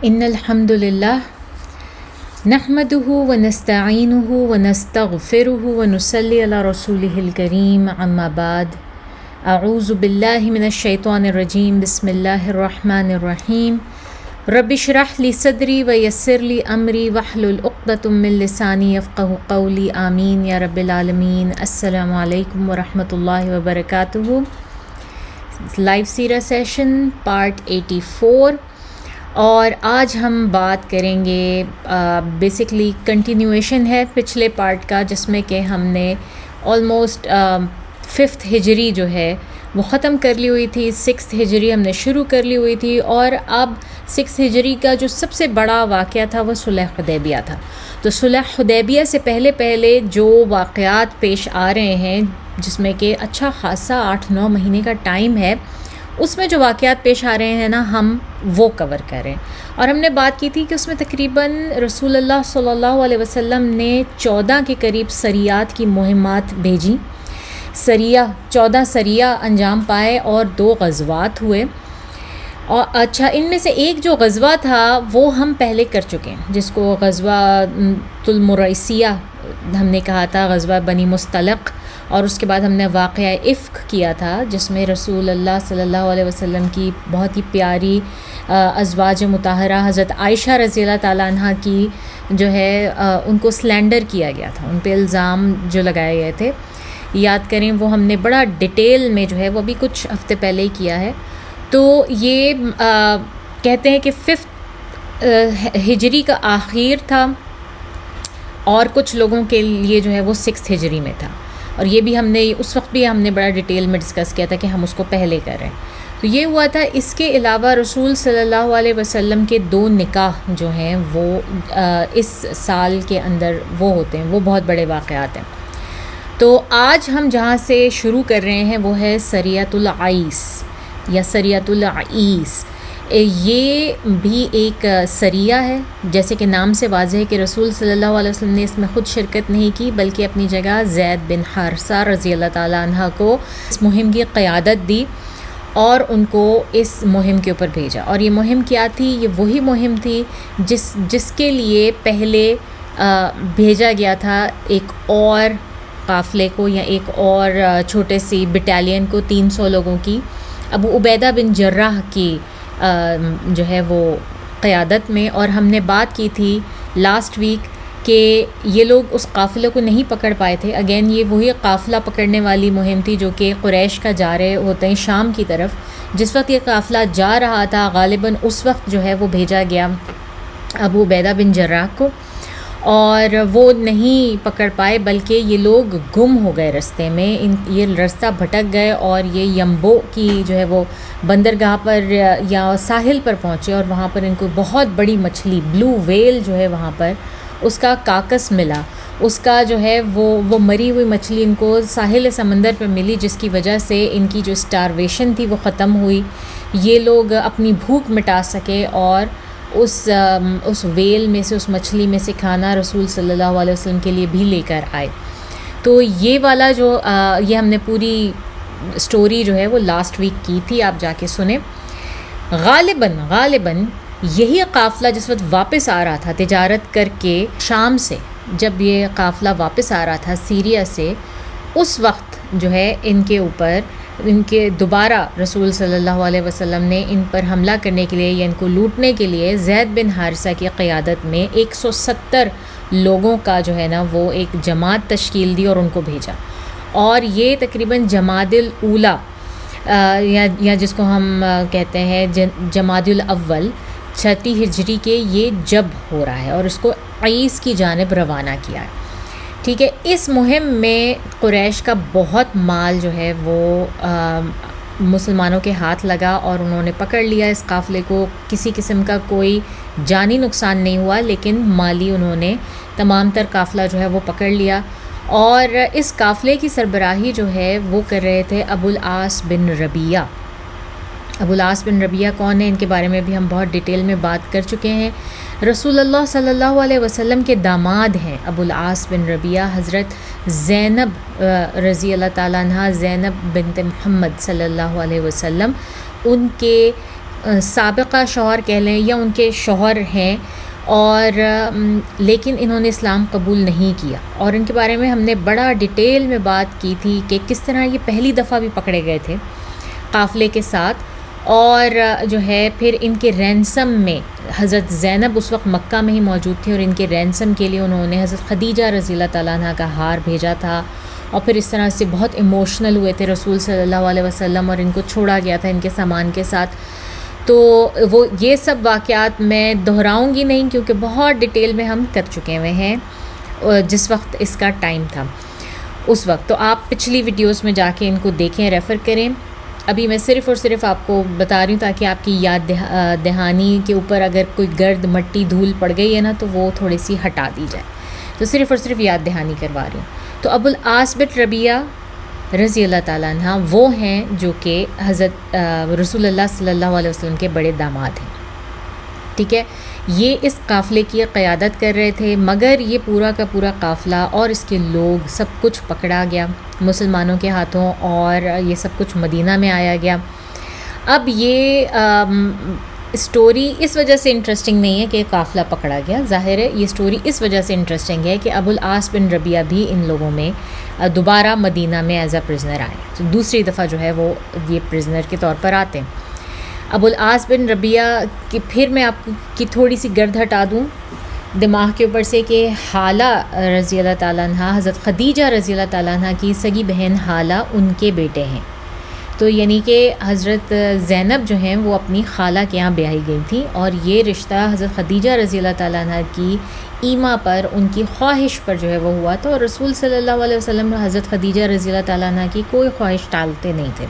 ان الحمد للہ نحمده ونستعینه ونستغفره ونصلی علی رسولہ الکریم اما بعد اعوذ باللہ من الشیطان الرجیم بسم اللہ الرحمن الرحیم رب اشرح لی صدری ویسر لی امری واحلل عقدۃ من لسانی یفقهوا قولی آمین یا رب العالمین۔ السلام علیکم ورحمۃ اللہ وبرکاتہ۔ لائیو سیرہ سیشن پارٹ 84، اور آج ہم بات کریں گے بیسکلی کنٹینیویشن ہے پچھلے پارٹ کا، جس میں کہ ہم نے آلموسٹ 5th ہجری جو ہے وہ ختم کر لی ہوئی تھی، 6th ہجری ہم نے شروع کر لی ہوئی تھی، اور اب 6th ہجری کا جو سب سے بڑا واقعہ تھا وہ صلح حدیبیہ تھا۔ تو صلح حدیبیہ سے پہلے جو واقعات پیش آ رہے ہیں، جس میں کہ اچھا خاصا 8-9 مہینے کا ٹائم ہے، اس میں جو واقعات پیش آ رہے ہیں نا، ہم وہ کور کریں۔ اور ہم نے بات کی تھی کہ اس میں تقریباً رسول اللہ صلی اللہ علیہ وسلم نے 14 کے قریب سریات کی مہمات بھیجیں، 14 سریہ انجام پائے اور 2 غزوات ہوئے۔ اور اچھا، ان میں سے ایک جو غزوہ تھا وہ ہم پہلے کر چکے ہیں، جس کو غزوہ المریسیہ ہم نے کہا تھا، غزوہ بنی مستلق، اور اس کے بعد ہم نے واقعہ افک کیا تھا، جس میں رسول اللہ صلی اللہ علیہ وسلم کی بہت ہی پیاری ازواج مطہرہ حضرت عائشہ رضی اللہ تعالیٰ عنہ کی جو ہے ان کو سلینڈر کیا گیا تھا، ان پہ الزام جو لگائے گئے تھے، یاد کریں وہ ہم نے بڑا ڈیٹیل میں جو ہے وہ بھی کچھ ہفتے پہلے ہی کیا ہے۔ تو یہ کہتے ہیں کہ 5th ہجری کا آخر تھا، اور کچھ لوگوں کے لیے جو ہے وہ 6th ہجری میں تھا، اور یہ بھی ہم نے اس وقت بھی ہم نے بڑا ڈیٹیل میں ڈسکس کیا تھا کہ ہم اس کو پہلے کریں۔ تو یہ ہوا تھا۔ اس کے علاوہ رسول صلی اللہ علیہ وسلم کے 2 نکاح جو ہیں وہ اس سال کے اندر وہ ہوتے ہیں، وہ بہت بڑے واقعات ہیں۔ تو آج ہم جہاں سے شروع کر رہے ہیں وہ ہے سریۃ العیس یا سریۃ العیس۔ یہ بھی ایک سریہ ہے، جیسے کہ نام سے واضح ہے کہ رسول صلی اللہ علیہ وسلم نے اس میں خود شرکت نہیں کی، بلکہ اپنی جگہ زید بن حارثہ رضی اللہ تعالیٰ عنہ کو اس مہم کی قیادت دی اور ان کو اس مہم کے اوپر بھیجا۔ اور یہ مہم کیا تھی؟ یہ وہی مہم تھی جس کے لیے پہلے بھیجا گیا تھا ایک اور قافلے کو، یا ایک اور چھوٹے سی بٹالین کو 300 لوگوں کی، ابو عبیدہ بن جراح کی جو ہے وہ قیادت میں۔ اور ہم نے بات کی تھی لاسٹ ویک کہ یہ لوگ اس قافلے کو نہیں پکڑ پائے تھے۔ اگین یہ وہی قافلہ پکڑنے والی مہم تھی جو کہ قریش کا جا رہے ہوتے ہیں شام کی طرف۔ جس وقت یہ قافلہ جا رہا تھا، غالباً اس وقت جو ہے وہ بھیجا گیا ابو عبیدہ بن جراح کو، اور وہ نہیں پکڑ پائے، بلکہ یہ لوگ گم ہو گئے رستے میں، یہ رستہ بھٹک گئے، اور یہ یمبو کی جو ہے وہ بندرگاہ پر یا ساحل پر پہنچے، اور وہاں پر ان کو بہت بڑی مچھلی بلو ویل جو ہے وہاں پر اس کا کاکس ملا، اس کا جو ہے وہ مری ہوئی مچھلی ان کو ساحل سمندر پہ ملی، جس کی وجہ سے ان کی جو اسٹارویشن تھی وہ ختم ہوئی، یہ لوگ اپنی بھوک مٹا سکے، اور اس ویل میں سے، اس مچھلی میں سے کھانا رسول صلی اللہ علیہ وسلم کے لیے بھی لے کر آئے۔ تو یہ والا جو یہ ہم نے پوری سٹوری جو ہے وہ لاسٹ ویک کی تھی، آپ جا کے سنیں۔ غالباً یہی قافلہ جس وقت واپس آ رہا تھا تجارت کر کے شام سے، جب یہ قافلہ واپس آ رہا تھا سیریا سے، اس وقت جو ہے ان کے اوپر دوبارہ رسول صلی اللہ علیہ وسلم نے ان پر حملہ کرنے کے لیے یا ان کو لوٹنے کے لیے زید بن حارثہ کی قیادت میں 170 لوگوں کا جو ہے نا وہ ایک جماعت تشکیل دی اور ان کو بھیجا۔ اور یہ تقریباً جمادی الاولیٰ یا جس کو ہم کہتے ہیں جمادی الاول 6 ہجری کے یہ جب ہو رہا ہے، اور اس کو عیس کی جانب روانہ کیا ہے۔ ٹھیک ہے، اس مہم میں قریش کا بہت مال جو ہے وہ مسلمانوں کے ہاتھ لگا، اور انہوں نے پکڑ لیا اس قافلے کو۔ کسی قسم کا کوئی جانی نقصان نہیں ہوا، لیکن مالی انہوں نے تمام تر قافلہ جو ہے وہ پکڑ لیا۔ اور اس قافلے کی سربراہی جو ہے وہ کر رہے تھے ابو العاص بن ربیعہ۔ ابو العاص بن ربیعہ کون ہے؟ ان کے بارے میں بھی ہم بہت ڈیٹیل میں بات کر چکے ہیں۔ رسول اللہ صلی اللہ علیہ وسلم کے داماد ہیں ابو العاص بن ربیعہ، حضرت زینب رضی اللہ تعالیٰ عنہ، زینب بنت محمد صلی اللہ علیہ وسلم، ان کے سابقہ شوہر کہہ لیں یا ان کے شوہر ہیں، اور لیکن انہوں نے اسلام قبول نہیں کیا، اور ان کے بارے میں ہم نے بڑا ڈیٹیل میں بات کی تھی کہ کس طرح یہ پہلی دفعہ بھی پکڑے گئے تھے قافلے کے ساتھ، اور جو ہے پھر ان کے رینسم میں حضرت زینب اس وقت مکہ میں ہی موجود تھی، اور ان کے رینسم کے لیے انہوں نے حضرت خدیجہ رضی اللہ تعالیٰ عنہ کا ہار بھیجا تھا، اور پھر اس طرح سے بہت ایموشنل ہوئے تھے رسول صلی اللہ علیہ وسلم، اور ان کو چھوڑا گیا تھا ان کے سامان کے ساتھ. تو وہ یہ سب واقعات میں دہراؤں گی نہیں، کیونکہ بہت ڈیٹیل میں ہم کر چکے ہوئے ہیں جس وقت اس کا ٹائم تھا اس وقت. تو آپ پچھلی ویڈیوز میں جا کے ان کو دیکھیں، ریفر کریں. ابھی میں صرف اور صرف آپ کو بتا رہی ہوں تاکہ آپ کی یاد دہانی کے اوپر اگر کوئی گرد مٹی دھول پڑ گئی ہے نا تو وہ تھوڑی سی ہٹا دی جائے، تو صرف اور صرف یاد دہانی کروا رہی ہوں. تو ابو العاص بن ربیعہ رضی اللہ تعالیٰ عنہ وہ ہیں جو کہ حضرت رسول اللہ صلی اللہ علیہ وسلم کے بڑے داماد ہیں. ٹھیک ہے، یہ اس قافلے کی قیادت کر رہے تھے، مگر یہ پورا کا پورا قافلہ اور اس کے لوگ سب کچھ پکڑا گیا مسلمانوں کے ہاتھوں، اور یہ سب کچھ مدینہ میں آیا گیا. اب یہ اسٹوری اس وجہ سے انٹرسٹنگ نہیں ہے کہ قافلہ پکڑا گیا، ظاہر ہے یہ اسٹوری اس وجہ سے انٹرسٹنگ ہے کہ ابو العاص بن ربیعہ بھی ان لوگوں میں دوبارہ مدینہ میں ایز اے پرزنر آئے، تو دوسری دفعہ جو ہے وہ یہ پرزنر کے طور پر آتے ہیں. ابو العاص بن ربیعہ کی پھر میں آپ کی تھوڑی سی گرد ہٹا دوں دماغ کے اوپر سے کہ حالہ رضی اللہ تعالیٰ عنہ، حضرت خدیجہ رضی اللہ تعالیٰ عنہ کی سگی بہن حالہ ان کے بیٹے ہیں. تو یعنی کہ حضرت زینب جو ہیں وہ اپنی خالہ کے یہاں بیاہی گئی تھیں، اور یہ رشتہ حضرت خدیجہ رضی اللہ تعالیٰ عنہ کی ایما پر، ان کی خواہش پر جو ہے وہ ہوا تھا، اور رسول صلی اللہ علیہ وسلم حضرت خدیجہ رضی اللہ تعالیٰ عنہ کی کوئی خواہش ٹالتے نہیں تھے.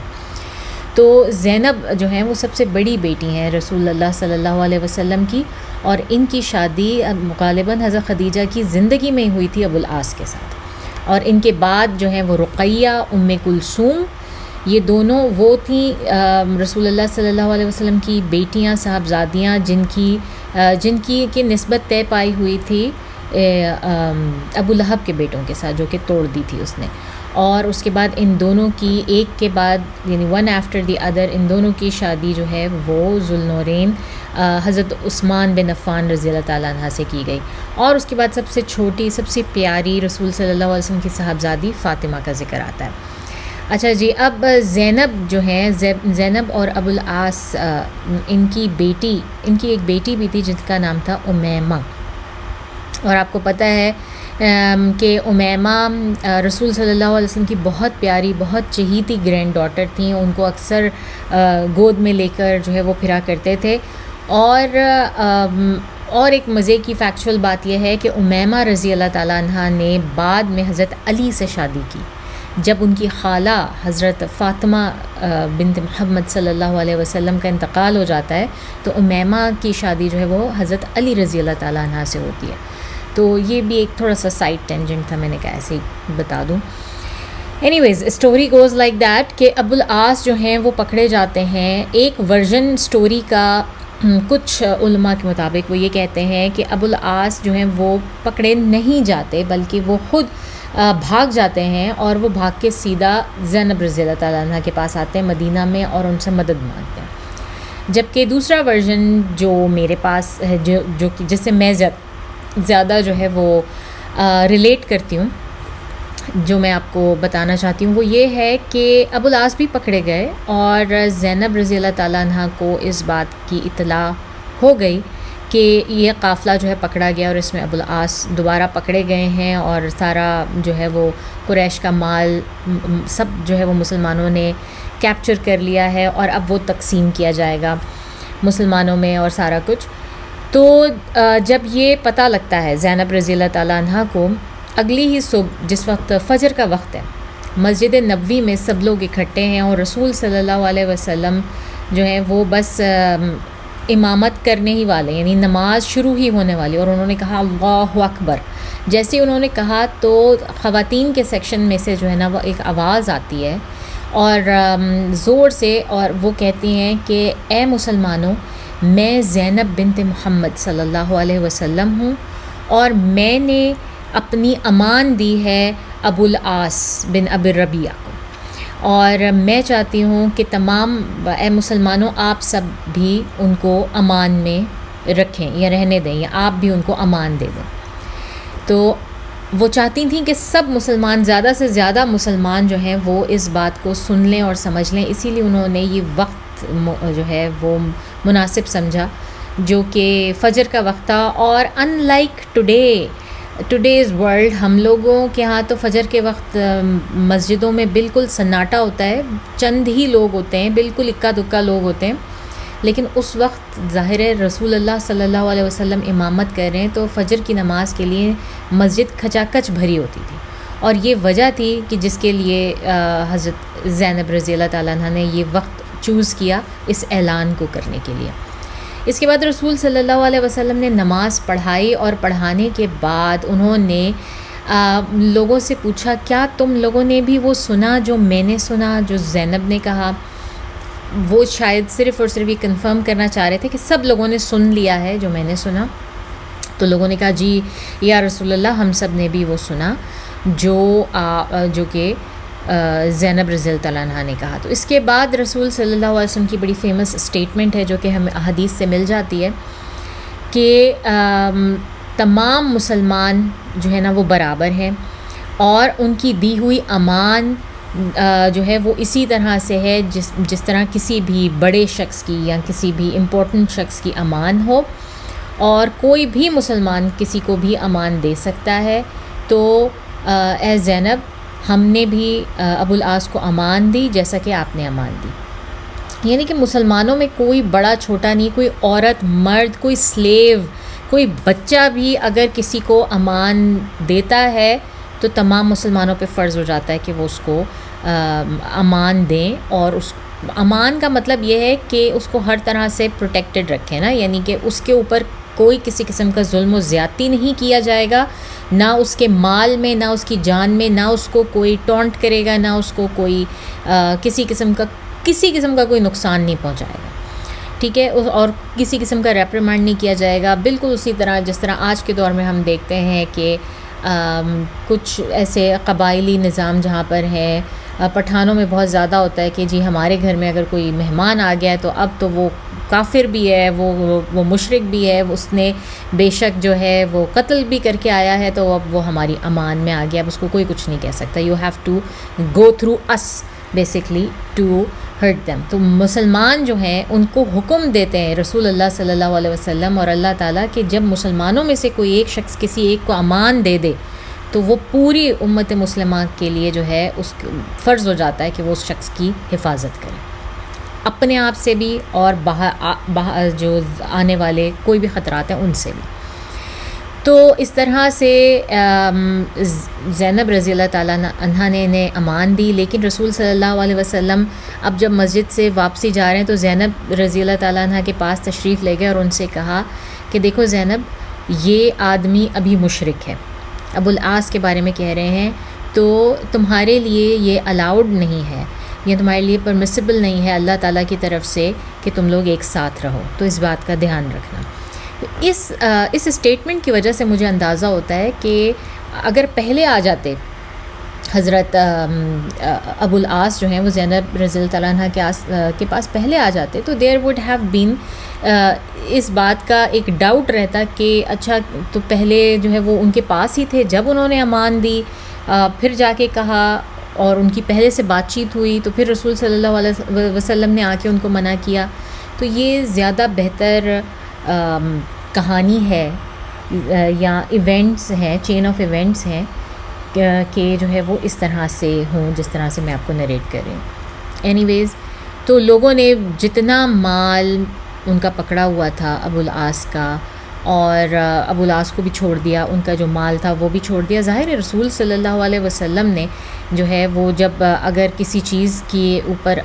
تو زینب جو ہیں وہ سب سے بڑی بیٹی ہیں رسول اللہ صلی اللہ علیہ وسلم کی، اور ان کی شادی غالباً حضرت خدیجہ کی زندگی میں ہوئی تھی ابو العاص کے ساتھ. اور ان کے بعد جو ہیں وہ رقیہ، ام کلثوم، یہ دونوں وہ تھیں رسول اللہ صلی اللہ علیہ وسلم کی بیٹیاں، صاحبزادیاں، جن کی نسبت طے پائی ہوئی تھی ابو لہب کے بیٹوں کے ساتھ، جو کہ توڑ دی تھی اس نے. اور اس کے بعد ان دونوں کی ایک کے بعد یعنی ون آفٹر دی ادر ان دونوں کی شادی جو ہے وہ ذوالنورین حضرت عثمان بن عفان رضی اللہ تعالیٰ عنہ سے کی گئی. اور اس کے بعد سب سے چھوٹی، سب سے پیاری رسول صلی اللہ علیہ وسلم کی صاحبزادی فاطمہ کا ذکر آتا ہے. اچھا جی، اب زینب جو ہیں، زینب اور ابو العاص ان کی ایک بیٹی بھی تھی جس کا نام تھا امیمہ. اور آپ کو پتہ ہے کہ امیمہ رسول صلی اللہ علیہ وسلم کی بہت پیاری، بہت چہیتی گرینڈ ڈاٹر تھیں. ان کو اکثر گود میں لے کر جو ہے وہ پھرا کرتے تھے. اور ایک مزے کی فیکچول بات یہ ہے کہ امیمہ رضی اللہ تعالیٰ عنہ نے بعد میں حضرت علی سے شادی کی. جب ان کی خالہ حضرت فاطمہ بنت محمد صلی اللہ علیہ وسلم کا انتقال ہو جاتا ہے تو امیمہ کی شادی جو ہے وہ حضرت علی رضی اللہ تعالیٰ عنہ سے ہوتی ہے. تو یہ بھی ایک تھوڑا سا سائڈ ٹینجنٹ تھا، میں نے کہا ایسے ہی بتا دوں. Anyways story goes like that کہ ابو العاص جو ہیں وہ پکڑے جاتے ہیں. ایک ورژن اسٹوری کا کچھ علماء کے مطابق وہ یہ کہتے ہیں کہ ابو العاص جو ہیں وہ پکڑے نہیں جاتے بلکہ وہ خود بھاگ جاتے ہیں، اور وہ بھاگ کے سیدھا زینب رضی اللہ تعالیٰ عنہ کے پاس آتے ہیں مدینہ میں اور ان سے مدد مانگتے ہیں. جبکہ دوسرا ورژن جو میرے پاس ہے، جو جس سے میں زیادہ جو ہے وہ ریلیٹ کرتی ہوں، جو میں آپ کو بتانا چاہتی ہوں وہ یہ ہے کہ ابو العاص بھی پکڑے گئے، اور زینب رضی اللہ تعالیٰ عنہ کو اس بات کی اطلاع ہو گئی کہ یہ قافلہ جو ہے پکڑا گیا، اور اس میں ابو العاص دوبارہ پکڑے گئے ہیں، اور سارا جو ہے وہ قریش کا مال سب جو ہے وہ مسلمانوں نے کیپچر کر لیا ہے، اور اب وہ تقسیم کیا جائے گا مسلمانوں میں اور سارا کچھ. تو جب یہ پتہ لگتا ہے زینب رضی اللہ تعالیٰ عنہ کو، اگلی ہی صبح جس وقت فجر کا وقت ہے، مسجد نبوی میں سب لوگ اکٹھے ہیں، اور رسول صلی اللہ علیہ وسلم جو ہیں وہ بس امامت کرنے ہی والے، یعنی نماز شروع ہی ہونے والی. اور انہوں نے کہا اللہ اکبر. جیسے انہوں نے کہا تو خواتین کے سیکشن میں سے جو ہے نا وہ ایک آواز آتی ہے اور زور سے، اور وہ کہتی ہیں کہ اے مسلمانوں، میں زینب بنت محمد صلی اللہ علیہ وسلم ہوں، اور میں نے اپنی امان دی ہے ابو العاص بن ابی ربیعہ کو. اور میں چاہتی ہوں کہ تمام اے مسلمانوں آپ سب بھی ان کو امان میں رکھیں یا رہنے دیں، یا آپ بھی ان کو امان دے دیں۔ تو وہ چاہتی تھیں کہ سب مسلمان، زیادہ سے زیادہ مسلمان جو ہیں وہ اس بات کو سن لیں اور سمجھ لیں، اسی لیے انہوں نے یہ وقت جو ہے وہ مناسب سمجھا جو کہ فجر کا وقت تھا۔ اور ان لائک ٹوڈیز ورلڈ، ہم لوگوں کے ہاں تو فجر کے وقت مسجدوں میں بالکل سناٹا ہوتا ہے، چند ہی لوگ ہوتے ہیں، بالکل اکا دکا لوگ ہوتے ہیں، لیکن اس وقت ظاہر ہے رسول اللہ صلی اللہ علیہ وسلم امامت کر رہے ہیں تو فجر کی نماز کے لیے مسجد کھچا کچ بھری ہوتی تھی، اور یہ وجہ تھی کہ جس کے لیے حضرت زینب رضی اللہ تعالیٰ عنہ نے یہ وقت چوز کیا اس اعلان کو کرنے کے لیے۔ اس کے بعد رسول صلی اللہ علیہ وسلم نے نماز پڑھائی، اور پڑھانے کے بعد انہوں نے لوگوں سے پوچھا کیا تم لوگوں نے بھی وہ سنا جو میں نے سنا، جو زینب نے کہا؟ وہ شاید صرف اور صرف یہ کنفرم کرنا چاہ رہے تھے کہ سب لوگوں نے سن لیا ہے جو میں نے سنا۔ تو لوگوں نے کہا جی یا رسول اللہ ہم سب نے بھی وہ سنا جو کہ زینب رضی اللہ تعالیٰ عنہ نے کہا۔ تو اس کے بعد رسول صلی اللہ علیہ وسلم کی بڑی فیمس اسٹیٹمنٹ ہے جو کہ ہمیں حدیث سے مل جاتی ہے کہ تمام مسلمان جو ہے نا وہ برابر ہیں، اور ان کی دی ہوئی امان جو ہے وہ اسی طرح سے ہے جس طرح کسی بھی بڑے شخص کی یا کسی بھی امپورٹنٹ شخص کی امان ہو، اور کوئی بھی مسلمان کسی کو بھی امان دے سکتا ہے۔ تو اے زینب ہم نے بھی ابو العاص کو امان دی جیسا کہ آپ نے امان دی، یعنی کہ مسلمانوں میں کوئی بڑا چھوٹا نہیں، کوئی عورت مرد، کوئی سلیو، کوئی بچہ بھی اگر کسی کو امان دیتا ہے تو تمام مسلمانوں پہ فرض ہو جاتا ہے کہ وہ اس کو امان دیں، اور اس امان کا مطلب یہ ہے کہ اس کو ہر طرح سے پروٹیکٹڈ رکھیں نا، یعنی کہ اس کے اوپر کوئی کسی قسم کا ظلم و زیادتی نہیں کیا جائے گا، نہ اس کے مال میں، نہ اس کی جان میں، نہ اس کو کوئی ٹونٹ کرے گا، نہ اس کو کوئی کسی قسم کا کوئی نقصان نہیں پہنچائے گا، ٹھیک ہے، اور کسی قسم کا ریپریمانڈ نہیں کیا جائے گا۔ بالکل اسی طرح جس طرح آج کے دور میں ہم دیکھتے ہیں کہ کچھ ایسے قبائلی نظام جہاں پر ہے، پٹھانوں میں بہت زیادہ ہوتا ہے کہ جی ہمارے گھر میں اگر کوئی مہمان آ گیا ہے تو اب تو وہ کافر بھی ہے، وہ مشرک بھی ہے، اس نے بے شک جو ہے وہ قتل بھی کر کے آیا ہے، تو اب وہ ہماری امان میں آ گیا، اب اس کو کوئی کچھ نہیں کہہ سکتا۔ You have to go through اس بیسکلی ٹو ہرٹ دیم۔ تو مسلمان جو ہیں ان کو حکم دیتے ہیں رسول اللہ صلی اللہ علیہ وسلم اور اللہ تعالیٰ کہ جب مسلمانوں میں سے کوئی ایک شخص کسی ایک کو امان دے دے تو وہ پوری امت مسلمہ کے لیے جو ہے اس فرض ہو جاتا ہے کہ وہ اس شخص کی حفاظت کرے، اپنے آپ سے بھی اور جو آنے والے کوئی بھی خطرات ہیں ان سے بھی۔ تو اس طرح سے زینب رضی اللہ تعالیٰ عنہا نے انہیں امان دی، لیکن رسول صلی اللہ علیہ وسلم اب جب مسجد سے واپسی جا رہے ہیں تو زینب رضی اللہ تعالیٰ عنہ کے پاس تشریف لے گئے اور ان سے کہا کہ دیکھو زینب، یہ آدمی ابھی مشرک ہے، ابو العاص کے بارے میں کہہ رہے ہیں، تو تمہارے لیے یہ الاؤڈ نہیں ہے، یہ تمہارے لیے پرمیسیبل نہیں ہے اللہ تعالیٰ کی طرف سے کہ تم لوگ ایک ساتھ رہو، تو اس بات کا دھیان رکھنا۔ اس اسٹیٹمنٹ کی وجہ سے مجھے اندازہ ہوتا ہے کہ اگر پہلے آ جاتے حضرت ابو العاص جو ہیں وہ زینب رضی اللہ تعالیٰ عنہ کے پاس پہلے آ جاتے تو دیر وڈ ہیو بین اس بات کا ایک ڈاؤٹ رہتا کہ اچھا تو پہلے جو ہے وہ ان کے پاس ہی تھے جب انہوں نے امان دی، پھر جا کے کہا اور ان کی پہلے سے بات چیت ہوئی تو پھر رسول صلی اللہ علیہ وسلم نے آ کے ان کو منع کیا، تو یہ زیادہ بہتر کہانی ہے یا ایونٹس ہیں، چین آف ایونٹس ہیں کہ جو ہے وہ اس طرح سے ہوں جس طرح سے میں آپ کو نریٹ کر رہی ہوں۔ اینی ویز تو لوگوں نے جتنا مال ان کا پکڑا ہوا تھا ابو العاص کا، اور ابو العاص کو بھی چھوڑ دیا، ان کا جو مال تھا وہ بھی چھوڑ دیا۔ ظاہر ہے رسول صلی اللہ علیہ وسلم نے جو ہے وہ جب اگر کسی چیز کے اوپر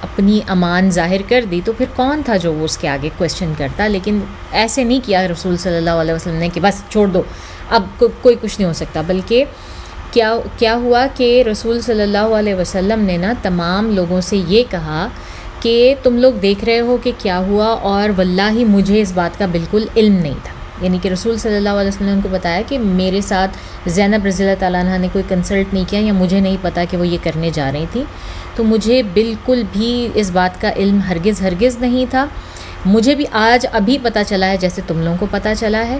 اپنی امان ظاہر کر دی تو پھر کون تھا جو وہ اس کے آگے کویشچن کرتا، لیکن ایسے نہیں کیا رسول صلی اللہ علیہ وسلم نے کہ بس چھوڑ دو اب کوئی کچھ نہیں ہو سکتا، بلکہ کیا ہوا کہ رسول صلی اللہ علیہ وسلم نے نا تمام لوگوں سے یہ کہا کہ تم لوگ دیکھ رہے ہو کہ کیا ہوا، اور واللہ مجھے اس بات کا بالکل علم نہیں تھا، یعنی کہ رسول صلی اللہ علیہ وسلم نے ان کو بتایا کہ میرے ساتھ زینب رضی اللہ تعالیٰ عنہ نے کوئی کنسلٹ نہیں کیا یا مجھے نہیں پتا کہ وہ یہ کرنے جا رہی تھی، تو مجھے بالکل بھی اس بات کا علم ہرگز نہیں تھا. مجھے بھی آج ابھی پتہ چلا ہے جیسے تم لوگوں کو پتہ چلا ہے.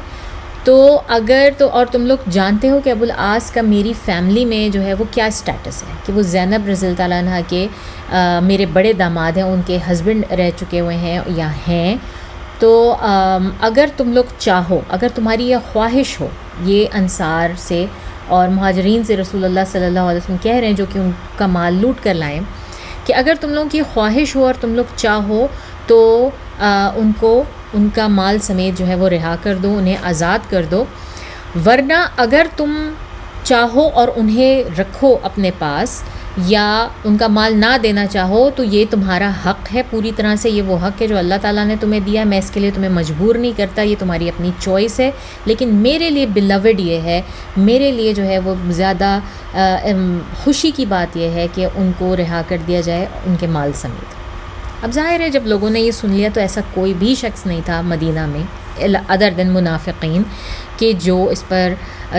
تو اور تم لوگ جانتے ہو کہ ابو العاص کا میری فیملی میں جو ہے وہ کیا اسٹیٹس ہے، کہ وہ زینب رضی اللہ تعالیٰ عنہ کے میرے بڑے داماد ہیں، ان کے ہسبینڈ رہ چکے ہوئے ہیں یا ہیں. تو اگر تم لوگ چاہو، اگر تمہاری یہ خواہش ہو، یہ انصار سے اور مہاجرین سے رسول اللہ صلی اللہ علیہ وسلم کہہ رہے ہیں جو کہ ان کا مال لوٹ کر لائیں، کہ اگر تم لوگوں کی خواہش ہو اور تم لوگ چاہو تو ان کو ان کا مال سمیت جو ہے وہ رہا کر دو، انہیں آزاد کر دو. ورنہ اگر تم چاہو اور انہیں رکھو اپنے پاس یا ان کا مال نہ دینا چاہو تو یہ تمہارا حق ہے پوری طرح سے. یہ وہ حق ہے جو اللہ تعالیٰ نے تمہیں دیا، میں اس کے لیے تمہیں مجبور نہیں کرتا، یہ تمہاری اپنی چوائس ہے. لیکن میرے لیے بیلوڈ یہ ہے، میرے لیے جو ہے وہ زیادہ خوشی کی بات یہ ہے کہ ان کو رہا کر دیا جائے ان کے مال سمیت. اب ظاہر ہے جب لوگوں نے یہ سن لیا تو ایسا کوئی بھی شخص نہیں تھا مدینہ میں ادر دین منافقین کہ جو اس پر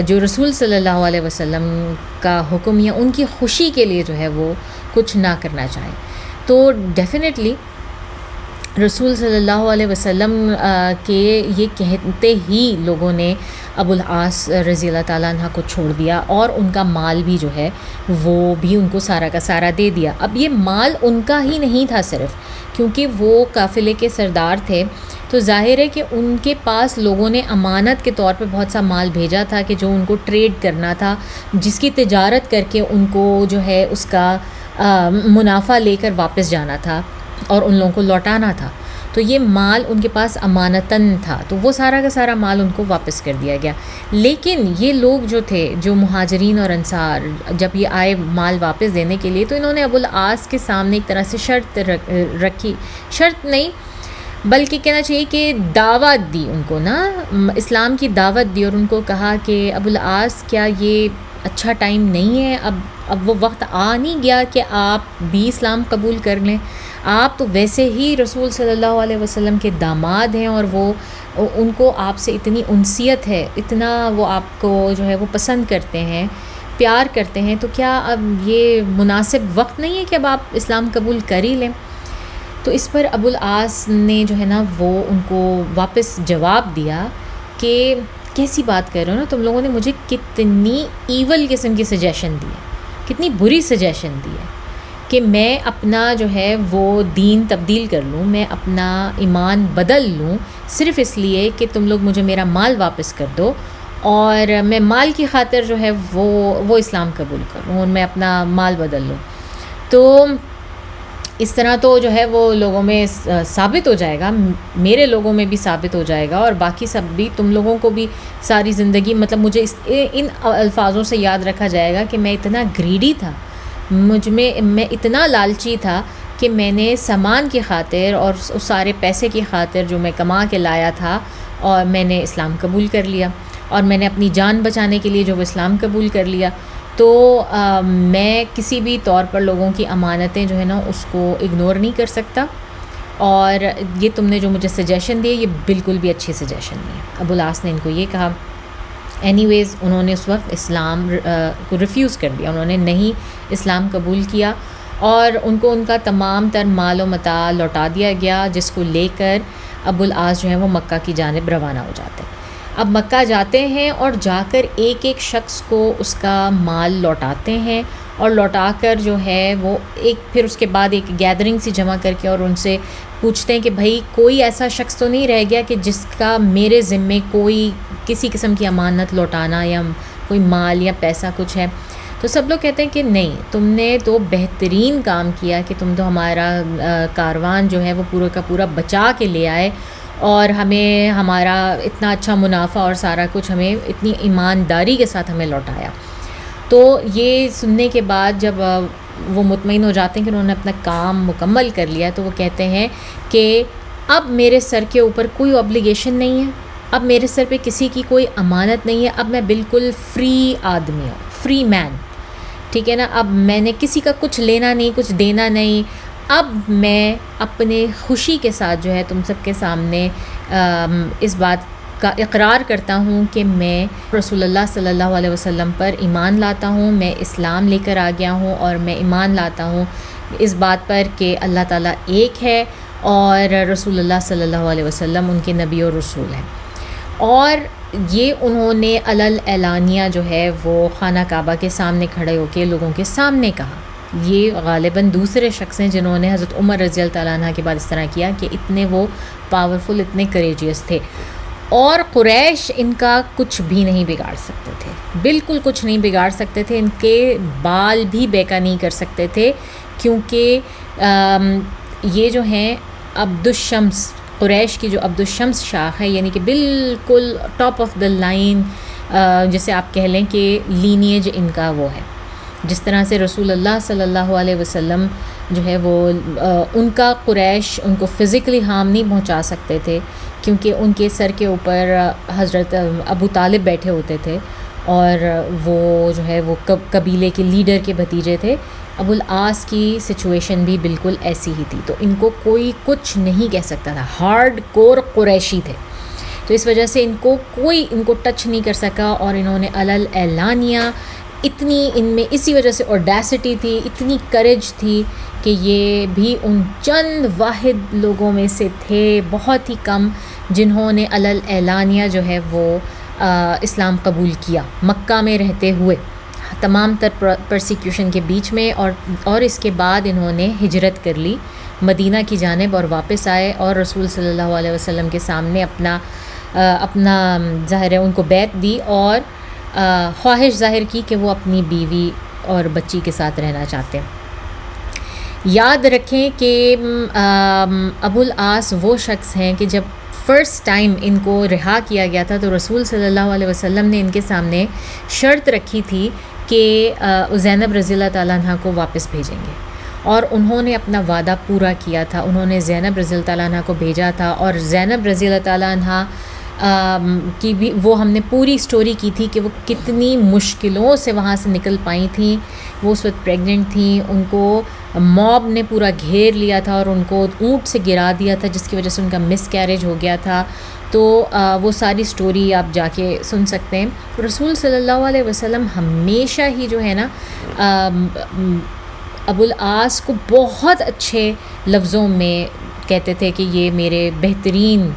جو رسول صلی اللہ علیہ وسلم کا حکم یا ان کی خوشی کے لیے جو ہے وہ کچھ نہ کرنا چاہے. تو ڈیفینیٹلی رسول صلی اللہ علیہ وسلم کے یہ کہتے ہی لوگوں نے ابو العاص رضی اللہ تعالیٰ عنہ کو چھوڑ دیا اور ان کا مال بھی جو ہے وہ بھی ان کو سارا کا سارا دے دیا. اب یہ مال ان کا ہی نہیں تھا صرف، کیونکہ وہ قافلے کے سردار تھے تو ظاہر ہے کہ ان کے پاس لوگوں نے امانت کے طور پہ بہت سا مال بھیجا تھا کہ جو ان کو ٹریڈ کرنا تھا، جس کی تجارت کر کے ان کو جو ہے اس کا منافع لے کر واپس جانا تھا اور ان لوگوں کو لوٹانا تھا. تو یہ مال ان کے پاس امانتاً تھا، تو وہ سارا کا سارا مال ان کو واپس کر دیا گیا. لیکن یہ لوگ جو تھے، جو مہاجرین اور انصار، جب یہ آئے مال واپس دینے کے لیے تو انہوں نے ابو العاص کے سامنے ایک طرح سے شرط رکھی، شرط نہیں بلکہ کہنا چاہیے کہ دعوت دی ان کو نا، اسلام کی دعوت دی، اور ان کو کہا کہ ابو العاص کیا یہ اچھا ٹائم نہیں ہے، اب وہ وقت آ نہیں گیا کہ آپ بھی اسلام قبول کر لیں؟ آپ تو ویسے ہی رسول صلی اللہ علیہ وسلم کے داماد ہیں اور وہ ان کو آپ سے اتنی انسیت ہے، اتنا وہ آپ کو جو ہے وہ پسند کرتے ہیں، پیار کرتے ہیں، تو کیا اب یہ مناسب وقت نہیں ہے کہ اب آپ اسلام قبول کر ہی لیں؟ تو اس پر ابو العاص نے جو ہے نا وہ ان کو واپس جواب دیا کہ کیسی بات کر رہے ہو نا تم لوگوں نے، مجھے کتنی ایول قسم کی سجیشن دی ہے، کتنی بری سجیشن دی ہے کہ میں اپنا جو ہے وہ دین تبدیل کر لوں، میں اپنا ایمان بدل لوں صرف اس لیے کہ تم لوگ مجھے میرا مال واپس کر دو، اور میں مال کی خاطر جو ہے وہ اسلام قبول کروں اور میں اپنا مال بدل لوں. تو اس طرح تو جو ہے وہ لوگوں میں ثابت ہو جائے گا، میرے لوگوں میں بھی ثابت ہو جائے گا، اور باقی سب بھی، تم لوگوں کو بھی ساری زندگی مطلب مجھے ان الفاظوں سے یاد رکھا جائے گا کہ میں اتنا گریڈی تھا، میں اتنا لالچی تھا کہ میں نے سامان کی خاطر اور اس سارے پیسے کی خاطر جو میں کما کے لایا تھا اور میں نے اسلام قبول کر لیا، اور میں نے اپنی جان بچانے کے لیے جو وہ اسلام قبول کر لیا. تو میں کسی بھی طور پر لوگوں کی امانتیں جو ہے نا اس کو اگنور نہیں کر سکتا، اور یہ تم نے جو مجھے سجیشن دی یہ بالکل بھی اچھی سجیشن نہیں ہے. ابو العاص نے ان کو یہ کہا. اینی ویز انہوں نے اس وقت اسلام کو ریفیوز کر دیا، انہوں نے نہیں اسلام قبول کیا، اور ان کو ان کا تمام تر مال و متاع لوٹا دیا گیا، جس کو لے کر ابو العاص جو ہے وہ مکہ کی جانب روانہ ہو جاتے ہیں. اب مکہ جاتے ہیں اور جا کر ایک ایک شخص کو اس کا مال لوٹاتے ہیں، اور لوٹا کر جو ہے وہ پھر اس کے بعد ایک گیدرنگ سی جمع کر کے اور ان سے پوچھتے ہیں کہ بھائی کوئی ایسا شخص تو نہیں رہ گیا کہ جس کا میرے ذمے کوئی کسی قسم کی امانت لوٹانا یا کوئی مال یا پیسہ کچھ ہے. تو سب لوگ کہتے ہیں کہ نہیں، تم نے تو بہترین کام کیا کہ تم تو ہمارا کاروان جو ہے وہ پورا کا پورا بچا کے لے آئے، اور ہمیں ہمارا اتنا اچھا منافع اور سارا کچھ ہمیں اتنی ایمانداری کے ساتھ ہمیں لوٹایا. تو یہ سننے کے بعد جب وہ مطمئن ہو جاتے ہیں کہ انہوں نے اپنا کام مکمل کر لیا، تو وہ کہتے ہیں کہ اب میرے سر کے اوپر کوئی اوبلیگیشن نہیں ہے، اب میرے سر پہ کسی کی کوئی امانت نہیں ہے، اب میں بالکل فری آدمی ہوں، فری مین، ٹھیک ہے نا. اب میں نے کسی کا کچھ لینا نہیں، کچھ دینا نہیں. اب میں اپنے خوشی کے ساتھ جو ہے تم سب کے سامنے اس بات کا اقرار کرتا ہوں کہ میں رسول اللہ صلی اللہ علیہ وسلم پر ایمان لاتا ہوں، میں اسلام لے کر آ گیا ہوں، اور میں ایمان لاتا ہوں اس بات پر کہ اللہ تعالیٰ ایک ہے اور رسول اللہ صلی اللہ علیہ وسلم ان کے نبی اور رسول ہیں۔ اور یہ انہوں نے اعلانیہ جو ہے وہ خانہ کعبہ کے سامنے کھڑے ہو کے لوگوں کے سامنے کہا۔ یہ غالباً دوسرے شخص ہیں جنہوں نے حضرت عمر رضی اللہ تعالیٰ عنہ کے بعد اس طرح کیا کہ اتنے وہ پاورفل، اتنے کریجیس تھے، اور قریش ان کا کچھ بھی نہیں بگاڑ سکتے تھے، بالکل کچھ نہیں بگاڑ سکتے تھے، ان کے بال بھی بیکا نہیں کر سکتے تھے، کیونکہ یہ جو ہیں عبد الشمس، قریش کی جو عبد الشمس شاخ ہے، یعنی کہ بالکل ٹاپ آف دا لائن، جیسے آپ کہہ لیں کہ لینیج ان کا وہ ہے۔ جس طرح سے رسول اللہ صلی اللہ علیہ وسلم جو ہے وہ ان کا قریش ان کو فزیکلی ہارم نہیں پہنچا سکتے تھے، کیونکہ ان کے سر کے اوپر حضرت ابو طالب بیٹھے ہوتے تھے، اور وہ جو ہے وہ قبیلے کے لیڈر کے بھتیجے تھے۔ ابو العاص کی سچویشن بھی بالکل ایسی ہی تھی، تو ان کو کوئی کچھ نہیں کہہ سکتا تھا، ہارڈ کور قریشی تھے، تو اس وجہ سے ان کو کوئی ان کو ٹچ نہیں کر سکا، اور انہوں نے اعلانیہ اتنی ان میں اسی وجہ سے اوڈیسٹی تھی، اتنی کریج تھی کہ یہ بھی ان چند واحد لوگوں میں سے تھے، بہت ہی کم، جنہوں نے اعلانیہ جو ہے وہ اسلام قبول کیا مکہ میں رہتے ہوئے، تمام تر پرسیکیوشن کے بیچ میں، اور اس کے بعد انہوں نے ہجرت کر لی مدینہ کی جانب اور واپس آئے، اور رسول صلی اللہ علیہ وسلم کے سامنے اپنا ظاہر ہے ان کو بیعت دی، اور خواہش ظاہر کی کہ وہ اپنی بیوی اور بچی کے ساتھ رہنا چاہتے ہیں۔ یاد رکھیں کہ ابو العاص وہ شخص ہیں کہ جب فرسٹ ٹائم ان کو رہا کیا گیا تھا تو رسول صلی اللہ علیہ وسلم نے ان کے سامنے شرط رکھی تھی کہ زینب رضی اللہ تعالیٰ عنہ کو واپس بھیجیں گے، اور انہوں نے اپنا وعدہ پورا کیا تھا، انہوں نے زینب رضی اللہ تعالیٰ عنہ کو بھیجا تھا، اور زینب رضی اللہ تعالیٰ عنہ کی بھی وہ ہم نے پوری سٹوری کی تھی کہ وہ کتنی مشکلوں سے وہاں سے نکل پائی تھیں۔ وہ اس وقت پریگننٹ تھیں، ان کو موب نے پورا گھیر لیا تھا اور ان کو اونٹ سے گرا دیا تھا، جس کی وجہ سے ان کا مس کیریج ہو گیا تھا، تو وہ ساری سٹوری آپ جا کے سن سکتے ہیں۔ رسول صلی اللہ علیہ وسلم ہمیشہ ہی جو ہے نا ابو العاص کو بہت اچھے لفظوں میں کہتے تھے کہ یہ میرے بہترین،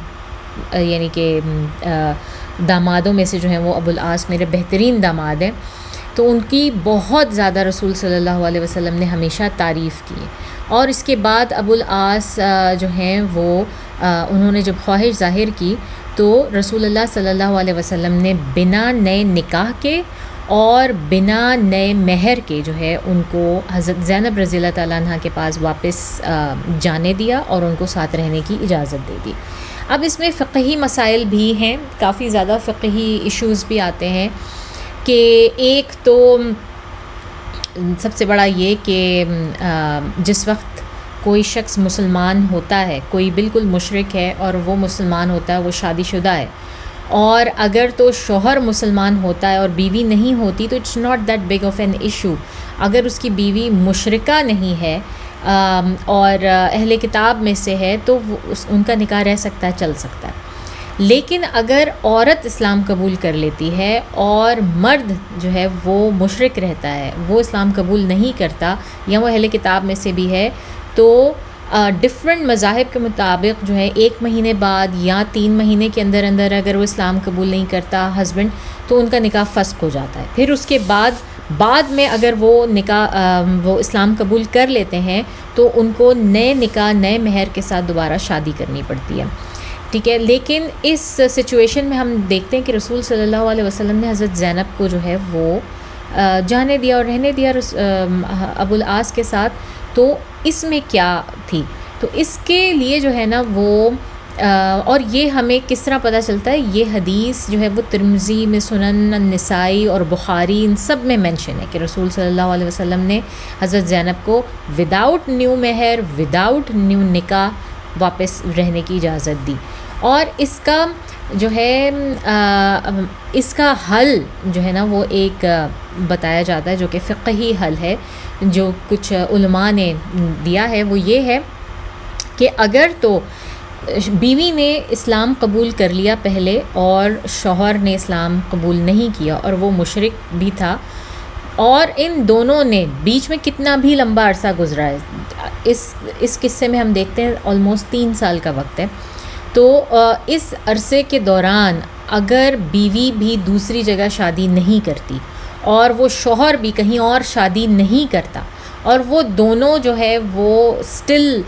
یعنی کہ دامادوں میں سے جو ہیں وہ ابو العاص میرے بہترین داماد ہیں، تو ان کی بہت زیادہ رسول صلی اللہ علیہ وسلم نے ہمیشہ تعریف کی۔ اور اس کے بعد ابو العاص جو ہیں وہ انہوں نے جب خواہش ظاہر کی تو رسول اللہ صلی اللہ علیہ وسلم نے بنا نئے نکاح کے اور بنا نئے مہر کے جو ہے ان کو حضرت زینب رضی اللہ تعالیٰ عنہ کے پاس واپس جانے دیا اور ان کو ساتھ رہنے کی اجازت دے دی۔ اب اس میں فقہی مسائل بھی ہیں، کافی زیادہ فقہی ایشوز بھی آتے ہیں، کہ ایک تو سب سے بڑا یہ کہ جس وقت کوئی شخص مسلمان ہوتا ہے، کوئی بالکل مشرک ہے اور وہ مسلمان ہوتا ہے، وہ شادی شدہ ہے، اور اگر تو شوہر مسلمان ہوتا ہے اور بیوی نہیں ہوتی تو it's not that big of an issue. اگر اس کی بیوی مشرکہ نہیں ہے اور اہل کتاب میں سے ہے تو ان کا نکاح رہ سکتا ہے، چل سکتا ہے۔ لیکن اگر عورت اسلام قبول کر لیتی ہے اور مرد جو ہے وہ مشرک رہتا ہے، وہ اسلام قبول نہیں کرتا، یا وہ اہل کتاب میں سے بھی ہے، تو ڈفرینٹ مذاہب کے مطابق جو ہے 1 مہینے بعد یا 3 مہینے کے اندر اندر اگر وہ اسلام قبول نہیں کرتا ہسبینڈ، تو ان کا نکاح فسخ ہو جاتا ہے۔ پھر اس کے بعد میں اگر وہ اسلام قبول کر لیتے ہیں تو ان کو نئے نکاح نئے مہر کے ساتھ دوبارہ شادی کرنی پڑتی ہے، ٹھیک ہے۔ لیکن اس سچویشن میں ہم دیکھتے ہیں کہ رسول صلی اللہ علیہ وسلم نے حضرت زینب کو جو ہے وہ جانے دیا اور رہنے دیا ابو العاص کے ساتھ۔ تو اس میں کیا تھی؟ تو اس کے لیے جو ہے نا وہ اور یہ ہمیں کس طرح پتہ چلتا ہے؟ یہ حدیث جو ہے وہ ترمذی میں، سنن النسائی اور بخاری، ان سب میں مینشن ہے کہ رسول صلی اللہ علیہ وسلم نے حضرت زینب کو وداؤٹ نیو مہر، وداؤٹ نیو نکاح واپس رہنے کی اجازت دی۔ اور اس کا جو ہے اس کا حل جو ہے نا وہ ایک بتایا جاتا ہے جو کہ فقہی حل ہے، جو کچھ علماء نے دیا ہے، وہ یہ ہے کہ اگر تو بیوی نے اسلام قبول کر لیا پہلے اور شوہر نے اسلام قبول نہیں کیا اور وہ مشرک بھی تھا، اور ان دونوں نے بیچ میں کتنا بھی لمبا عرصہ گزرا ہے، اس قصے میں ہم دیکھتے ہیں آلموسٹ 3 سال کا وقت ہے. تو اس عرصے کے دوران اگر بیوی بھی دوسری جگہ شادی نہیں کرتی اور وہ شوہر بھی کہیں اور شادی نہیں کرتا، اور وہ دونوں جو ہے وہ سٹل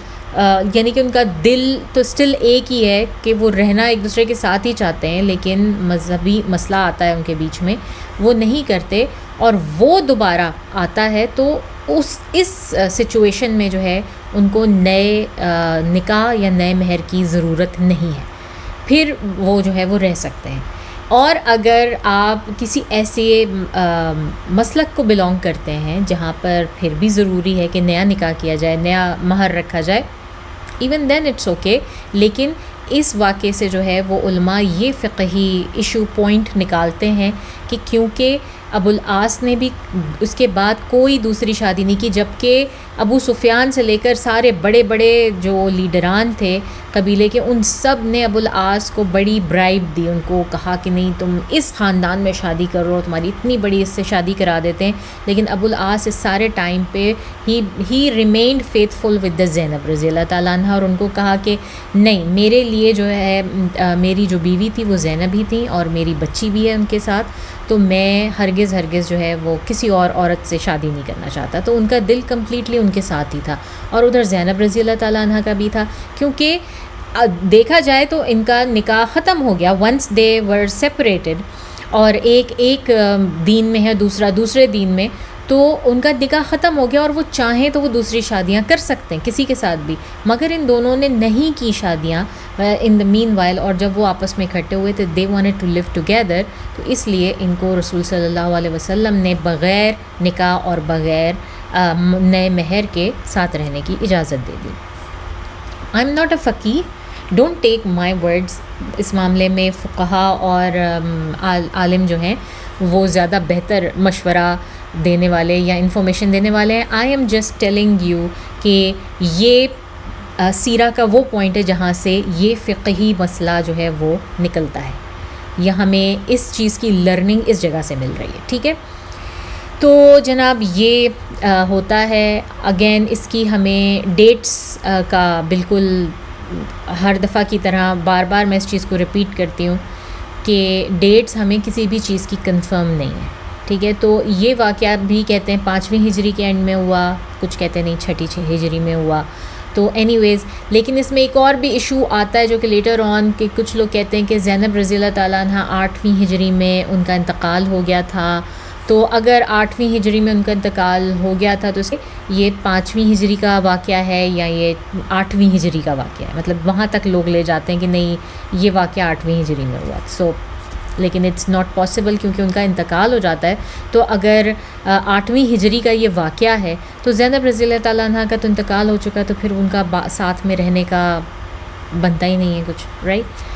یعنی کہ ان کا دل تو سٹل ایک ہی ہے کہ وہ رہنا ایک دوسرے کے ساتھ ہی چاہتے ہیں، لیکن مذہبی مسئلہ آتا ہے ان کے بیچ میں، وہ نہیں کرتے اور وہ دوبارہ آتا ہے، تو اس سچویشن میں جو ہے ان کو نئے نکاح یا نئے مہر کی ضرورت نہیں ہے، پھر وہ جو ہے وہ رہ سکتے ہیں. اور اگر آپ کسی ایسے مسلک کو بلانگ کرتے ہیں جہاں پر پھر بھی ضروری ہے کہ نیا نکاح کیا جائے، نیا مہر رکھا جائے، ایون دین اٹس اوکے. لیکن اس واقعے سے جو ہے وہ علماء یہ فقہی ایشو پوائنٹ نکالتے ہیں کہ کیونکہ ابو العاص نے بھی اس کے بعد کوئی دوسری شادی نہیں کی، جبکہ ابو سفیان سے لے کر سارے بڑے بڑے جو لیڈران تھے قبیلے کے، ان سب نے ابو العاص کو بڑی برائب دی، ان کو کہا کہ نہیں تم اس خاندان میں شادی کرو، تمہاری اتنی بڑی اس سے شادی کرا دیتے ہیں. لیکن ابو العاص اس سارے ٹائم پہ ہی ریمینڈ فیتھفل ود دا زینب رضی اللہ تعالیٰ عنہ، اور ان کو کہا کہ نہیں، میرے لیے جو ہے میری جو بیوی تھی وہ زینب ہی تھیں اور میری بچی بھی ہے ان کے ساتھ، تو میں ہرگز جو ہے وہ کسی اور عورت سے شادی نہیں کرنا چاہتا. تو ان کا دل کمپلیٹلی ان کے ساتھ ہی تھا، اور ادھر زینب رضی اللہ تعالیٰ عنہ کا بھی تھا، کیونکہ دیکھا جائے تو ان کا نکاح ختم ہو گیا ونس دے ور سیپریٹڈ، اور ایک دین میں ہے دوسرا دوسرے دین میں، تو ان کا نکاح ختم ہو گیا اور وہ چاہیں تو وہ دوسری شادیاں کر سکتے ہیں کسی کے ساتھ بھی، مگر ان دونوں نے نہیں کی شادیاں ان دا مین وائل. اور جب وہ آپس میں اکٹھے ہوئے تھے they wanted to live together, تو اس لیے ان کو رسول صلی اللہ علیہ وسلم نے بغیر نکاح اور بغیر نئے مہر کے ساتھ رہنے کی اجازت دے دی. آئی ایم ناٹ اے فقیہ، ڈونٹ ٹیک مائی ورڈز. اس معاملے میں فقہا اور عالم جو ہیں وہ زیادہ بہتر مشورہ دینے والے یا انفارمیشن دینے والے ہیں. I am just telling you کہ یہ سیرہ کا وہ پوائنٹ ہے جہاں سے یہ فقہی مسئلہ جو ہے وہ نکلتا ہے، یا ہمیں اس چیز کی لرننگ اس جگہ سے مل رہی ہے. ٹھیک ہے، تو جناب یہ ہوتا ہے. اگین اس کی ہمیں ڈیٹس کا بالکل ہر دفعہ کی طرح بار بار میں اس چیز کو ریپیٹ کرتی ہوں کہ ڈیٹس ہمیں کسی بھی چیز کی کنفرم نہیں ہے. ٹھیک ہے، تو یہ واقعہ بھی کہتے ہیں 5ویں ہجری کے اینڈ میں ہوا، کچھ کہتے ہیں نہیں 6 ہجری میں ہوا. تو اینی ویز، لیکن اس میں ایک اور بھی ایشو آتا ہے جو کہ لیٹر آن، کہ کچھ لوگ کہتے ہیں کہ زینب رضی اللہ تعالیٰ عنہ 8ویں ہجری میں ان کا انتقال ہو گیا تھا. تو اگر 8ویں ہجری میں ان کا انتقال ہو گیا تھا تو یہ 5ویں ہجری کا واقعہ ہے یا یہ 8ویں ہجری کا واقعہ ہے، مطلب وہاں تک لوگ لے جاتے ہیں کہ نہیں یہ واقعہ 8ویں ہجری میں ہوا. لیکن اٹس ناٹ پاسبل کیونکہ ان کا انتقال ہو جاتا ہے. تو اگر 8ویں ہجری کا یہ واقعہ ہے تو زینب رضی اللہ تعالیٰ عنہ کا تو انتقال ہو چکا، تو پھر ان کا ساتھ میں رہنے کا بنتا ہی نہیں ہے کچھ، رائٹ.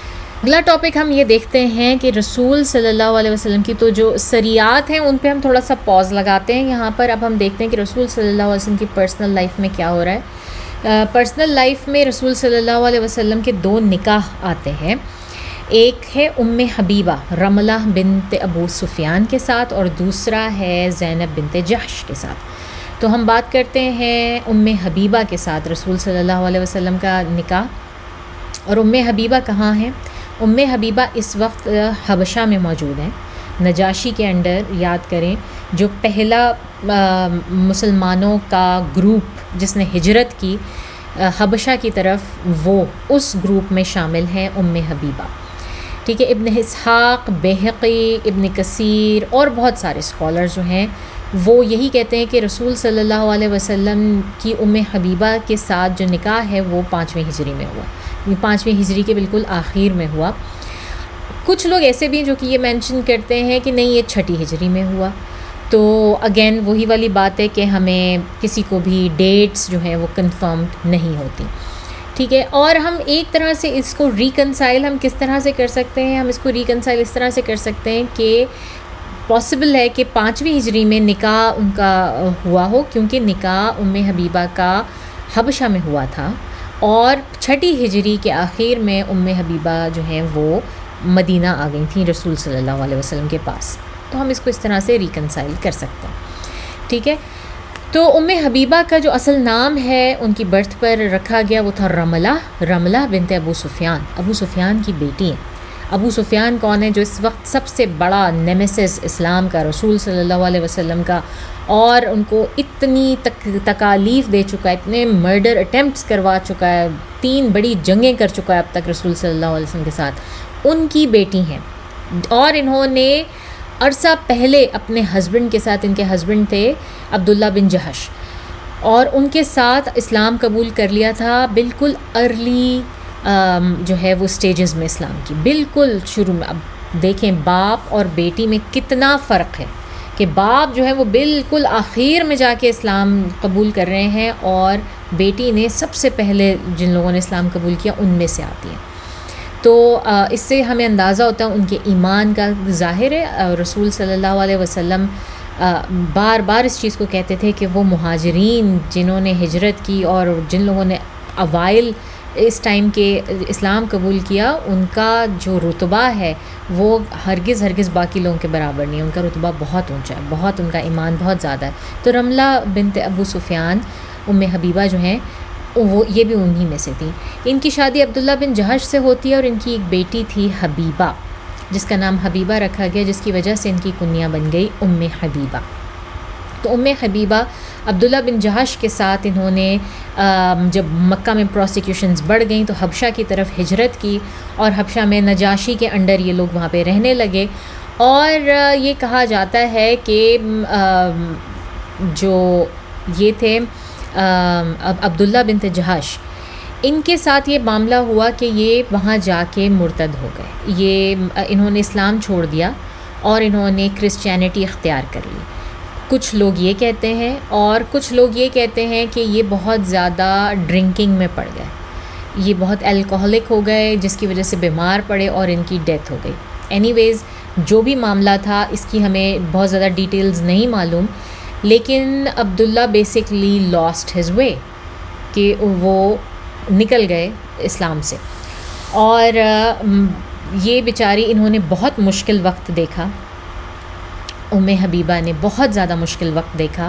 اگلا ٹاپک ہم یہ دیکھتے ہیں کہ رسول صلی اللہ علیہ وسلم کی تو جو سریات ہیں ان پہ ہم تھوڑا سا پاز لگاتے ہیں یہاں پر. اب ہم دیکھتے ہیں کہ رسول صلی اللہ علیہ وسلم کی پرسنل لائف میں کیا ہو رہا ہے. پرسنل لائف میں رسول صلی اللہ علیہ وسلم کے 2 نکاح آتے ہیں. ایک ہے ام حبیبہ رملہ بنت ابو سفیان کے ساتھ، اور دوسرا ہے زینب بنت جحش کے ساتھ. تو ہم بات کرتے ہیں ام حبیبہ کے ساتھ رسول صلی اللہ علیہ وسلم کا نکاح. اور ام حبیبہ کہاں ہیں؟ ام حبیبہ اس وقت حبشہ میں موجود ہیں، نجاشی کے انڈر. یاد کریں جو پہلا مسلمانوں کا گروپ جس نے ہجرت کی حبشہ کی طرف، وہ اس گروپ میں شامل ہیں ام حبیبہ. ٹھیک ہے، ابن اسحاق، بیہقی، ابن کثیر اور بہت سارے اسکالر جو ہیں وہ یہی کہتے ہیں کہ رسول صلی اللہ علیہ وسلم کی ام حبیبہ کے ساتھ جو نکاح ہے وہ 5ویں ہجری میں ہوا، 5ویں ہجری کے بالکل آخر میں ہوا. کچھ لوگ ایسے بھی جو کہ یہ مینشن کرتے ہیں کہ نہیں یہ 6 ہجری میں ہوا. تو اگین وہی والی بات ہے کہ ہمیں کسی کو بھی ڈیٹس جو ہیں وہ کنفرمڈ نہیں ہوتی. ٹھیک ہے، اور ہم ایک طرح سے اس کو ریکنسائل ہم کس طرح سے کر سکتے ہیں؟ ہم اس کو ریکنسائل اس طرح سے کر سکتے ہیں کہ پاسبل ہے کہ 5ویں ہجری میں نکاح ان کا ہوا ہو، کیونکہ نکاح ام حبیبہ کا حبشہ میں ہوا تھا اور 6 ہجری کے آخر میں حبیبہ جو ہیں وہ مدینہ آ گئی تھیں رسول صلی اللہ علیہ وسلم کے پاس. تو ہم اس کو اس طرح سے ریکنسائل کر سکتے ہیں. ٹھیک ہے. تو حبیبہ کا جو اصل نام ہے ان کی برتھ پر رکھا گیا وہ تھا رملہ بنت ابو سفیان کی بیٹی ہیں. ابو سفیان کون ہے؟ جو اس وقت سب سے بڑا نیمیسس اسلام کا، رسول صلی اللہ علیہ وسلم کا، اور ان کو اتنی تکالیف دے چکا ہے، اتنے مرڈر اٹیمپٹس کروا چکا ہے، 3 بڑی جنگیں کر چکا ہے اب تک رسول صلی اللہ علیہ وسلم کے ساتھ. ان کی بیٹی ہیں. اور انہوں نے عرصہ پہلے اپنے ہسبینڈ کے ساتھ، ان کے ہسبینڈ تھے عبداللہ بن جہش، اور ان کے ساتھ اسلام قبول کر لیا تھا بالکل ارلی جو ہے وہ سٹیجز میں اسلام کی، بالکل شروع میں. اب دیکھیں باپ اور بیٹی میں کتنا فرق ہے کہ باپ جو ہے وہ بالکل آخر میں جا کے اسلام قبول کر رہے ہیں، اور بیٹی نے سب سے پہلے جن لوگوں نے اسلام قبول کیا ان میں سے آتی ہیں. تو اس سے ہمیں اندازہ ہوتا ہے ان کے ایمان کا. ظاہر ہے رسول صلی اللہ علیہ وسلم بار بار اس چیز کو کہتے تھے کہ وہ مہاجرین جنہوں نے ہجرت کی اور جن لوگوں نے اوائل اس ٹائم کے اسلام قبول کیا، ان کا جو رتبہ ہے وہ ہرگز باقی لوگوں کے برابر نہیں ہے. ان کا رتبہ بہت اونچا ہے، بہت، ان کا ایمان بہت زیادہ ہے. تو رملہ بنت ابو سفیان حبیبہ جو ہیں وہ یہ بھی انہی میں سے تھیں. ان کی شادی عبداللہ بن جہش سے ہوتی ہے، اور ان کی ایک بیٹی تھی حبیبہ جس کا نام حبیبہ رکھا گیا، جس کی وجہ سے ان کی کنیہ بن گئی حبیبہ. تو حبیبہ عبداللہ بن جہش کے ساتھ انہوں نے جب مکہ میں پروسیکیوشنز بڑھ گئیں تو حبشہ کی طرف ہجرت کی، اور حبشہ میں نجاشی کے انڈر یہ لوگ وہاں پہ رہنے لگے. اور یہ کہا جاتا ہے کہ جو یہ تھے عبداللہ بنت جہش، ان کے ساتھ یہ معاملہ ہوا کہ یہ وہاں جا کے مرتد ہو گئے. انہوں نے اسلام چھوڑ دیا اور انہوں نے کرسچینٹی اختیار کر لی. کچھ لوگ یہ کہتے ہیں، اور کچھ لوگ یہ کہتے ہیں کہ یہ بہت زیادہ ڈرنکنگ میں پڑ گئے، یہ بہت الکوہلک ہو گئے جس کی وجہ سے بیمار پڑے اور ان کی ڈیتھ ہو گئی. اینی ویز جو بھی معاملہ تھا اس کی ہمیں بہت زیادہ ڈیٹیلز نہیں معلوم، لیکن عبداللہ بیسکلی لاسٹ ہز وے، کہ وہ نکل گئے اسلام سے. اور یہ بیچاری انہوں نے بہت مشکل وقت دیکھا. حبیبہ نے بہت زیادہ مشکل وقت دیکھا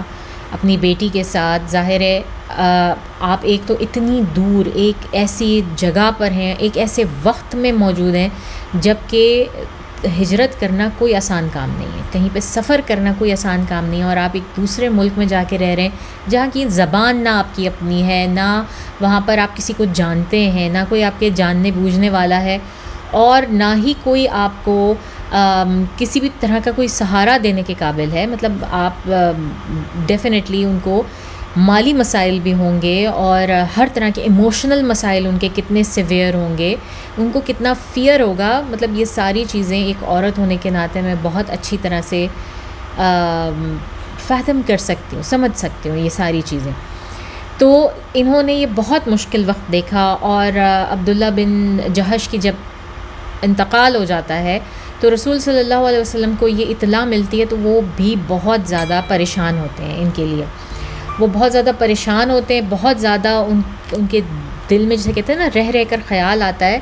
اپنی بیٹی کے ساتھ. ظاہر ہے آپ ایک تو اتنی دور ایک ایسی جگہ پر ہیں، ایک ایسے وقت میں موجود ہیں جب کہ ہجرت کرنا کوئی آسان کام نہیں ہے، کہیں پہ سفر کرنا کوئی آسان کام نہیں ہے، اور آپ ایک دوسرے ملک میں جا کے رہ رہے ہیں جہاں کی زبان نہ آپ کی اپنی ہے، نہ وہاں پر آپ کسی کو جانتے ہیں، نہ کوئی آپ کے جاننے بوجھنے والا ہے، اور نہ ہی کوئی آپ کو کسی بھی طرح کا کوئی سہارا دینے کے قابل ہے. مطلب آپ ڈیفینیٹلی ان کو مالی مسائل بھی ہوں گے، اور ہر طرح کے ایموشنل مسائل ان کے کتنے سیویئر ہوں گے، ان کو کتنا فیئر ہوگا. مطلب یہ ساری چیزیں ایک عورت ہونے کے ناطے میں بہت اچھی طرح سے فہم کر سکتی ہوں، سمجھ سکتی ہوں یہ ساری چیزیں. تو انہوں نے یہ بہت مشکل وقت دیکھا. اور عبداللہ بن جہش کی جب انتقال ہو جاتا ہے تو رسول صلی اللہ علیہ وسلم کو یہ اطلاع ملتی ہے، تو وہ بھی بہت زیادہ پریشان ہوتے ہیں. ان کے لیے وہ بہت زیادہ پریشان ہوتے ہیں، بہت زیادہ ان کے دل میں جسے کہتے ہیں نا رہ کر خیال آتا ہے،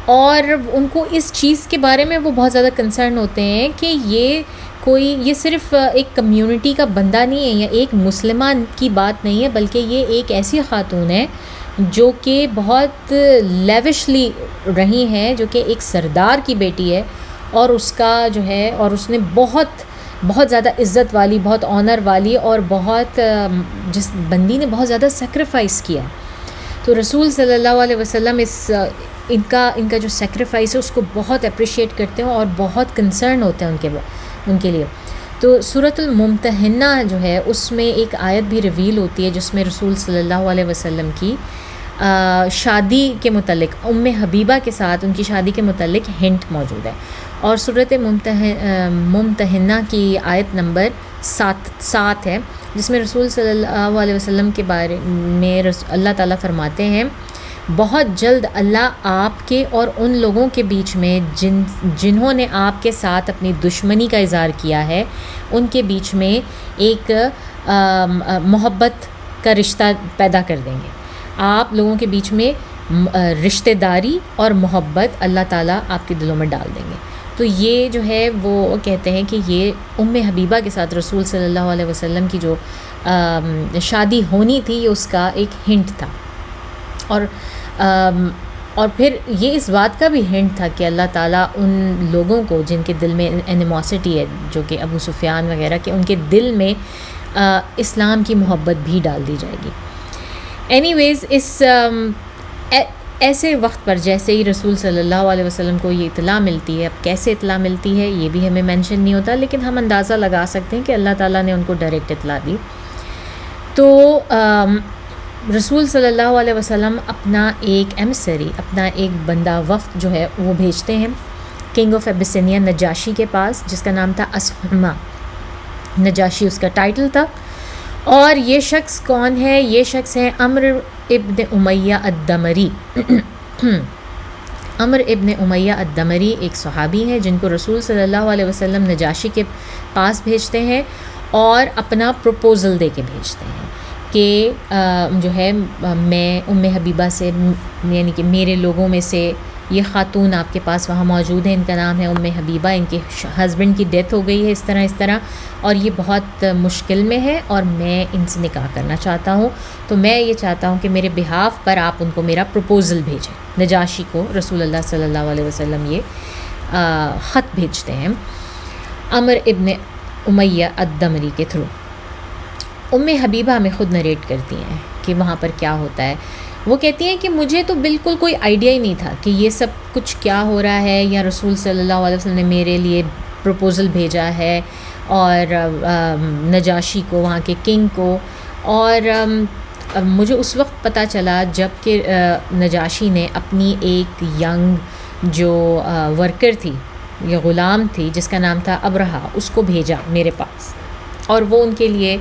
اور ان کو اس چیز کے بارے میں وہ بہت زیادہ کنسرن ہوتے ہیں کہ یہ صرف ایک کمیونٹی کا بندہ نہیں ہے یا ایک مسلمان کی بات نہیں ہے، بلکہ یہ ایک ایسی خاتون ہے جو کہ بہت لیوشلی رہی ہیں، جو کہ ایک سردار کی بیٹی ہے، اور اس کا جو ہے، اور اس نے بہت زیادہ عزت والی، بہت آنر والی، اور بہت جس بندی نے بہت زیادہ سیکریفائس کیا. تو رسول صلی اللہ علیہ وسلم ان کا جو سیکریفائس ہے اس کو بہت اپریشیٹ کرتے ہیں اور بہت کنسرن ہوتے ہیں ان کے لیے. تو سورۃ الممتحنہ جو ہے اس میں ایک آیت بھی ریویل ہوتی ہے جس میں رسول صلی اللہ علیہ وسلم کی شادی کے متعلق، حبیبہ کے ساتھ ان کی شادی کے متعلق ہنٹ موجود ہے. اور سورۃ ممتحنہ کی آیت نمبر 7 ہے، جس میں رسول صلی اللہ علیہ وسلم کے بارے میں اللہ تعالیٰ فرماتے ہیں، بہت جلد اللہ آپ کے اور ان لوگوں کے بیچ میں جنہوں نے آپ کے ساتھ اپنی دشمنی کا اظہار کیا ہے، ان کے بیچ میں ایک محبت کا رشتہ پیدا کر دیں گے. آپ لوگوں کے بیچ میں رشتہ داری اور محبت اللہ تعالیٰ آپ کے دلوں میں ڈال دیں گے. تو یہ جو ہے وہ کہتے ہیں کہ یہ حبیبہ کے ساتھ رسول صلی اللہ علیہ وسلم کی جو شادی ہونی تھی یہ اس کا ایک ہنٹ تھا. اور پھر یہ اس بات کا بھی ہنٹ تھا کہ اللہ تعالیٰ ان لوگوں کو جن کے دل میں اینیموسٹی ہے، جو کہ ابو سفیان وغیرہ کے، ان کے دل میں اسلام کی محبت بھی ڈال دی جائے گی. اینی ویز ایسے وقت پر جیسے ہی رسول صلی اللہ علیہ وسلم کو یہ اطلاع ملتی ہے، اب کیسے اطلاع ملتی ہے یہ بھی ہمیں مینشن نہیں ہوتا، لیکن ہم اندازہ لگا سکتے ہیں کہ اللہ تعالیٰ نے ان کو ڈائریکٹ اطلاع دی. تو رسول صلی اللہ علیہ وسلم اپنا ایک ایمسری، اپنا ایک بندہ وفد جو ہے وہ بھیجتے ہیں کنگ آف ابیسینیا نجاشی کے پاس، جس کا نام تھا اسحمہ. نجاشی اس کا ٹائٹل تھا. اور یہ شخص کون ہے؟ یہ شخص ہے عمر ابن امیہ الدمری. عمر ابن امیہ الدمری ایک صحابی ہیں جن کو رسول صلی اللہ علیہ وسلم نجاشی کے پاس بھیجتے ہیں اور اپنا پروپوزل دے کے بھیجتے ہیں کہ جو ہے میں حبیبہ سے، یعنی کہ میرے لوگوں میں سے یہ خاتون آپ کے پاس وہاں موجود ہیں، ان کا نام ہے حبیبہ، ان کے ہسبینڈ کی ڈیتھ ہو گئی ہے اس طرح، اور یہ بہت مشکل میں ہے اور میں ان سے نکاح کرنا چاہتا ہوں. تو میں یہ چاہتا ہوں کہ میرے بہاف پر آپ ان کو میرا پروپوزل بھیجیں. نجاشی کو رسول اللہ صلی اللہ علیہ وسلم یہ خط بھیجتے ہیں عمر ابن امیہ الدمری کے تھرو. حبیبہ ہمیں خود نریٹ کرتی ہیں کہ وہاں پر کیا ہوتا ہے. وہ کہتی ہیں کہ مجھے تو بالکل کوئی آئیڈیا ہی نہیں تھا کہ یہ سب کچھ کیا ہو رہا ہے، یا رسول صلی اللہ علیہ وسلم نے میرے لیے پروپوزل بھیجا ہے اور نجاشی کو، وہاں کے کنگ کو. اور مجھے اس وقت پتہ چلا جب کہ نجاشی نے اپنی ایک ینگ جو ورکر تھی، یہ غلام تھی جس کا نام تھا ابرہا، اس کو بھیجا میرے پاس، اور وہ ان کے لیے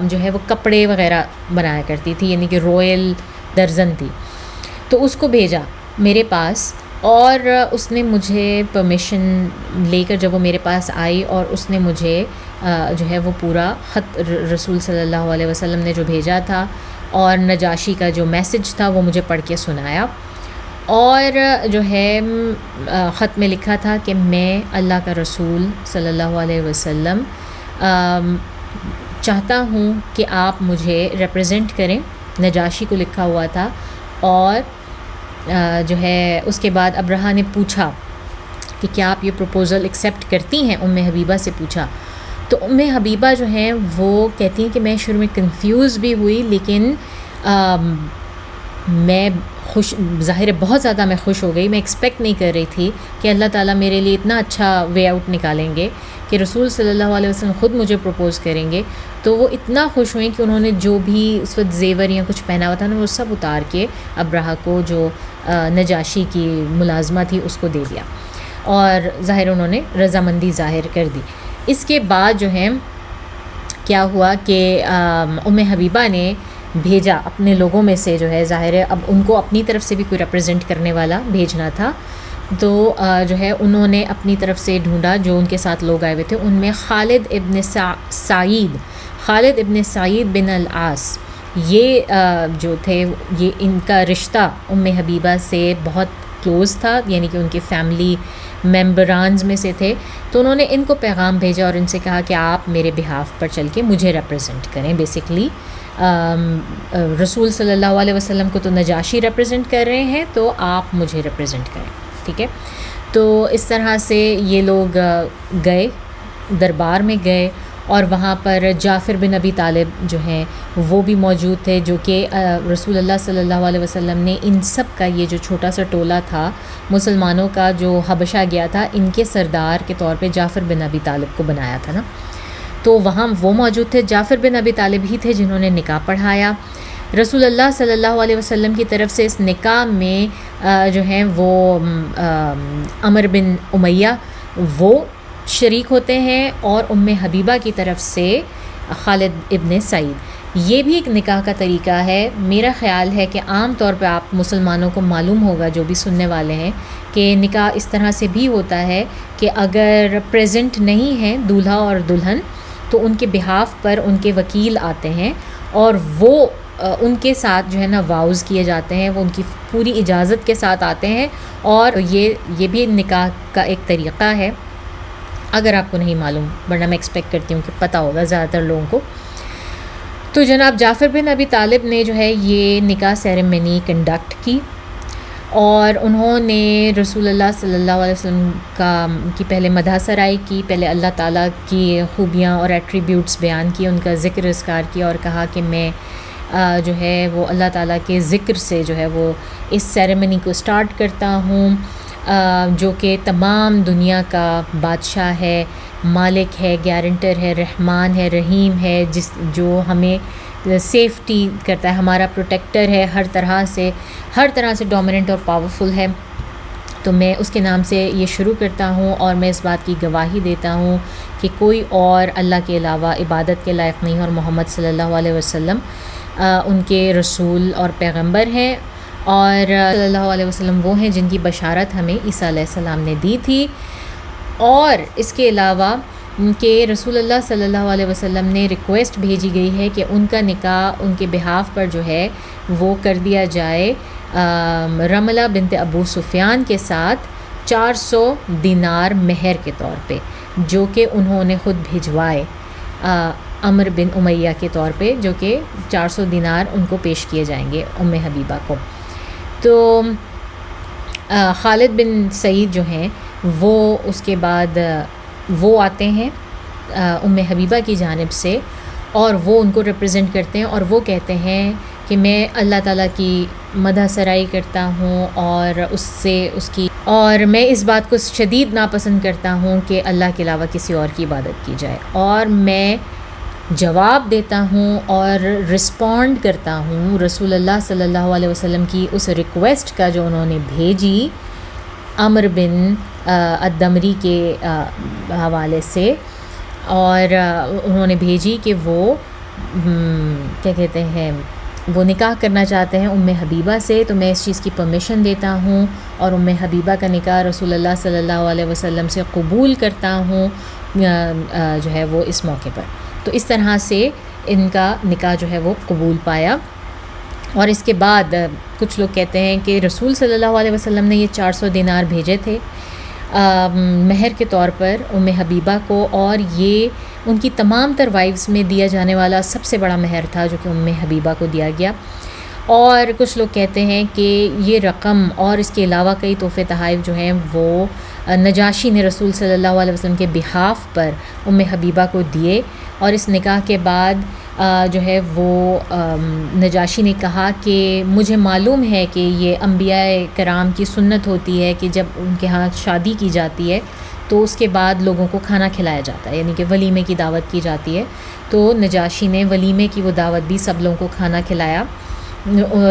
جو ہے وہ کپڑے وغیرہ بنایا کرتی تھی، یعنی کہ رویل درزن تھی. تو اس کو بھیجا میرے پاس، اور اس نے مجھے پرمیشن لے کر جب وہ میرے پاس آئی، اور اس نے مجھے جو ہے وہ پورا خط رسول صلی اللہ علیہ وسلم نے جو بھیجا تھا اور نجاشی کا جو میسج تھا وہ مجھے پڑھ کے سنایا. اور جو ہے خط میں لکھا تھا کہ میں اللہ کا رسول صلی اللہ علیہ وسلم چاہتا ہوں کہ آپ مجھے ریپرزینٹ کریں. نجاشی کو لکھا ہوا تھا. اور جو ہے اس کے بعد ابرہا نے پوچھا کہ کیا آپ یہ پروپوزل ایکسیپٹ کرتی ہیں، حبیبہ سے پوچھا. تو حبیبہ جو ہیں وہ کہتی ہیں کہ میں شروع میں کنفیوز بھی ہوئی، لیکن میں ظاہر ہے بہت زیادہ میں خوش ہو گئی. میں ایکسپیکٹ نہیں کر رہی تھی کہ اللہ تعالیٰ میرے لیے اتنا اچھا وے آؤٹ نکالیں گے کہ رسول صلی اللہ علیہ وسلم خود مجھے پروپوز کریں گے. تو وہ اتنا خوش ہوئیں کہ انہوں نے جو بھی اس وقت زیور یا کچھ پہنا ہوا تھا نا، وہ سب اتار کے ابرہا کو، جو نجاشی کی ملازمہ تھی، اس کو دے دیا، اور ظاہر انہوں نے رضامندی ظاہر کر دی. اس کے بعد جو ہے کیا ہوا کہ حبیبہ نے بھیجا اپنے لوگوں میں سے، جو ہے ظاہر ہے اب ان کو اپنی طرف سے بھی کوئی ریپرزینٹ کرنے والا بھیجنا تھا. تو جو ہے انہوں نے اپنی طرف سے ڈھونڈا، جو ان کے ساتھ لوگ آئے ہوئے تھے ان میں خالد ابن سعید بن العاص، یہ جو تھے، یہ ان کا رشتہ حبیبہ سے بہت کلوز تھا، یعنی کہ ان کے فیملی ممبرانز میں سے تھے. تو انہوں نے ان کو پیغام بھیجا اور ان سے کہا کہ آپ میرے بہاف پر چل کے مجھے ریپرزینٹ کریں. بیسکلی رسول صلی اللہ علیہ وسلم کو تو نجاشی ریپرزینٹ کر رہے ہیں، تو آپ مجھے ریپرزینٹ کریں. ٹھیک ہے. تو اس طرح سے یہ لوگ گئے، دربار میں گئے، اور وہاں پر جعفر بن ابی طالب جو ہیں وہ بھی موجود تھے، جو کہ رسول اللہ صلی اللہ علیہ وسلم نے ان سب کا، یہ جو چھوٹا سا ٹولہ تھا مسلمانوں کا جو حبشہ گیا تھا، ان کے سردار کے طور پہ جعفر بن ابی طالب کو بنایا تھا نا. تو وہاں وہ موجود تھے. جعفر بن ابی طالب ہی تھے جنہوں نے نکاح پڑھایا. رسول اللہ صلی اللہ علیہ وسلم کی طرف سے اس نکاح میں جو ہیں وہ عمر بن امیہ وہ شریک ہوتے ہیں، اور حبیبہ کی طرف سے خالد ابن سعید. یہ بھی ایک نکاح کا طریقہ ہے. میرا خیال ہے کہ عام طور پہ آپ مسلمانوں کو معلوم ہوگا، جو بھی سننے والے ہیں، کہ نکاح اس طرح سے بھی ہوتا ہے کہ اگر پریزنٹ نہیں ہیں دولہا اور دلہن، تو ان کے بہاف پر ان کے وکیل آتے ہیں اور وہ ان کے ساتھ جو ہے نا واؤز کیے جاتے ہیں، وہ ان کی پوری اجازت کے ساتھ آتے ہیں، اور یہ بھی نکاح کا ایک طریقہ ہے، اگر آپ کو نہیں معلوم، ورنہ میں ایکسپیکٹ کرتی ہوں کہ پتہ ہوگا زیادہ تر لوگوں کو۔ تو جناب جعفر بن ابی طالب نے جو ہے یہ نکاح سیریمنی کنڈکٹ کی، اور انہوں نے رسول اللہ صلی اللہ علیہ وسلم کی پہلے مدح سرائی کی، پہلے اللہ تعالیٰ کی خوبیاں اور ایٹریبیوٹس بیان کیے، ان کا ذکر اذکار کیا، اور کہا کہ میں جو ہے وہ اللہ تعالیٰ کے ذکر سے جو ہے وہ اس سیریمنی کو سٹارٹ کرتا ہوں، جو کہ تمام دنیا کا بادشاہ ہے، مالک ہے، گارنٹر ہے، رحمان ہے، رحیم ہے، جو ہمیں سیفٹی کرتا ہے، ہمارا پروٹیکٹر ہے، ہر طرح سے ڈومیننٹ اور پاورفل ہے۔ تو میں اس کے نام سے یہ شروع کرتا ہوں، اور میں اس بات کی گواہی دیتا ہوں کہ کوئی اور اللہ کے علاوہ عبادت کے لائق نہیں، اور محمد صلی اللہ علیہ وسلم ان کے رسول اور پیغمبر ہیں، اور صلی اللہ علیہ وسلم وہ ہیں جن کی بشارت ہمیں عیسیٰ علیہ السلام نے دی تھی۔ اور اس کے علاوہ کہ رسول اللہ صلی اللہ علیہ وسلم نے ریکویسٹ بھیجی گئی ہے کہ ان کا نکاح ان کے بہاف پر جو ہے وہ کر دیا جائے رملہ بنت ابو سفیان کے ساتھ 400 دینار مہر کے طور پہ، جو کہ انہوں نے خود بھجوائے عمر بن امیہ کے طور پہ، جو کہ 400 دینار ان کو پیش کیے جائیں گے ام حبیبہ کو۔ تو خالد بن سعید جو ہیں وہ اس کے بعد وہ آتے ہیں ام حبیبہ کی جانب سے، اور وہ ان کو ریپرزینٹ کرتے ہیں، اور وہ کہتے ہیں کہ میں اللہ تعالیٰ کی مدح سرائی کرتا ہوں، اور میں اس بات کو شدید ناپسند کرتا ہوں کہ اللہ کے علاوہ کسی اور کی عبادت کی جائے، اور میں جواب دیتا ہوں اور رسپونڈ کرتا ہوں رسول اللہ صلی اللہ علیہ وسلم کی اس ریکویسٹ کا جو انہوں نے بھیجی عمر بن الدمری کے حوالے سے، اور انہوں نے بھیجی کہ وہ کیا کہتے ہیں وہ نکاح کرنا چاہتے ہیں ام حبیبہ سے، تو میں اس چیز کی پرمیشن دیتا ہوں، اور ام حبیبہ کا نکاح رسول اللہ صلی اللہ علیہ وسلم سے قبول کرتا ہوں جو ہے وہ اس موقع پر۔ تو اس طرح سے ان کا نکاح جو ہے وہ قبول پایا۔ اور اس کے بعد کچھ لوگ کہتے ہیں کہ رسول صلی اللہ علیہ وسلم نے یہ 400 دینار بھیجے تھے مہر کے طور پر ام حبیبہ کو، اور یہ ان کی تمام تر وائفز میں دیا جانے والا سب سے بڑا مہر تھا جو کہ ام حبیبہ کو دیا گیا۔ اور کچھ لوگ کہتے ہیں کہ یہ رقم اور اس کے علاوہ کئی تحفے تحائف جو ہیں وہ نجاشی نے رسول صلی اللہ علیہ وسلم کے بہاف پر ام حبیبہ کو دیے، اور اس نکاح کے بعد جو ہے وہ نجاشی نے کہا کہ مجھے معلوم ہے کہ یہ انبیاء کرام کی سنت ہوتی ہے کہ جب ان کے ہاں شادی کی جاتی ہے تو اس کے بعد لوگوں کو کھانا کھلایا جاتا ہے، یعنی کہ ولیمے کی دعوت کی جاتی ہے۔ تو نجاشی نے ولیمے کی وہ دعوت دی، سب لوگوں کو کھانا کھلایا،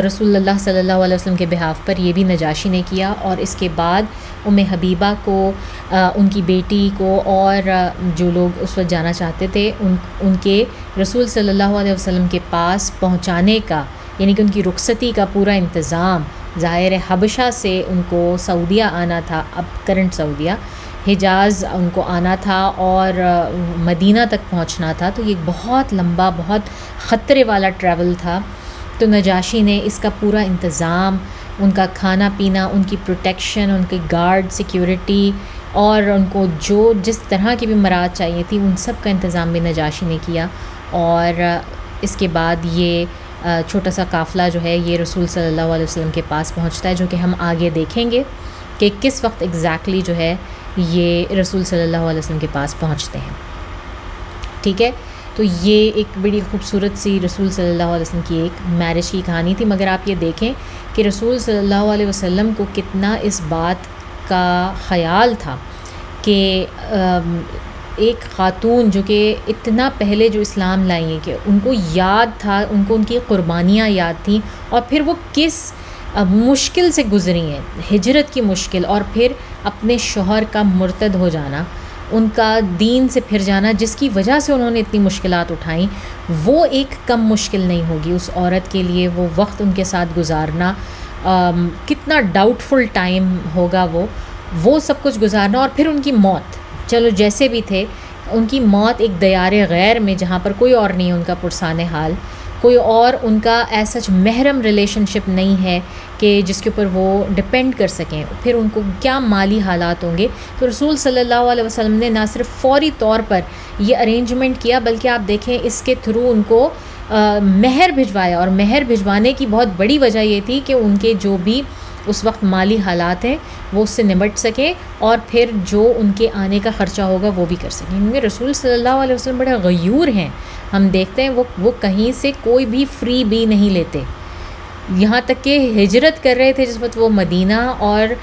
رسول اللہ صلی اللہ علیہ وسلم کے بہاف پر یہ بھی نجاشی نے کیا۔ اور اس کے بعد ام حبیبہ کو، ان کی بیٹی کو، اور جو لوگ اس وقت جانا چاہتے تھے ان کے رسول صلی اللہ علیہ وسلم کے پاس پہنچانے کا، یعنی کہ ان کی رخصتی کا پورا انتظام، ظاہر حبشہ سے ان کو سعودیہ آنا تھا، اب کرنٹ سعودیہ، حجاز ان کو آنا تھا اور مدینہ تک پہنچنا تھا، تو یہ بہت لمبا، بہت خطرے والا ٹریول تھا۔ تو نجاشی نے اس کا پورا انتظام، ان کا کھانا پینا، ان کی پروٹیکشن، ان کے گارڈ، سیکیورٹی، اور ان کو جس طرح کی بھی مراعات چاہیے تھی ان سب کا انتظام بھی نجاشی نے کیا۔ اور اس کے بعد یہ چھوٹا سا قافلہ جو ہے یہ رسول صلی اللہ علیہ وسلم کے پاس پہنچتا ہے، جو کہ ہم آگے دیکھیں گے کہ کس وقت ایگزیکٹلی جو ہے یہ رسول صلی اللہ علیہ وسلم کے پاس پہنچتے ہیں۔ ٹھیک ہے، تو یہ ایک بڑی خوبصورت سی رسول صلی اللہ علیہ وسلم کی ایک میرج کی کہانی تھی۔ مگر آپ یہ دیکھیں کہ رسول صلی اللہ علیہ وسلم کو کتنا اس بات کا خیال تھا کہ ایک خاتون جو کہ اتنا پہلے جو اسلام لائی ہیں، کہ ان کو یاد تھا، ان کو ان کی قربانیاں یاد تھیں، اور پھر وہ کس مشکل سے گزری ہیں، ہجرت کی مشکل، اور پھر اپنے شوہر کا مرتد ہو جانا، ان کا دین سے پھر جانا، جس کی وجہ سے انہوں نے اتنی مشکلات اٹھائیں، وہ ایک کم مشکل نہیں ہوگی اس عورت کے لیے۔ وہ وقت ان کے ساتھ گزارنا کتنا ڈاؤٹ فل ٹائم ہوگا، وہ سب کچھ گزارنا، اور پھر ان کی موت، چلو جیسے بھی تھے ان کی موت ایک دیار غیر میں، جہاں پر کوئی اور نہیں ان کا پرسان حال، کوئی اور ان کا ایز سچ محرم ریلیشن شپ نہیں ہے کہ جس کے اوپر وہ ڈپینڈ کر سکیں، پھر ان کو کیا مالی حالات ہوں گے. تو رسول صلی اللہ علیہ وسلم نے نہ صرف فوری طور پر یہ ارینجمنٹ کیا، بلکہ آپ دیکھیں اس کے تھرو ان کو مہر بھجوایا، اور مہر بھجوانے کی بہت بڑی وجہ یہ تھی کہ ان کے جو بھی اس وقت مالی حالات ہیں وہ اس سے نمٹ سکیں، اور پھر جو ان کے آنے کا خرچہ ہوگا وہ بھی کر سکیں. کیونکہ رسول صلی اللہ علیہ وسلم بڑے غیور ہیں، ہم دیکھتے ہیں وہ کہیں سے کوئی بھی فری بھی نہیں لیتے. یہاں تک کہ ہجرت کر رہے تھے جس وقت وہ مدینہ، اور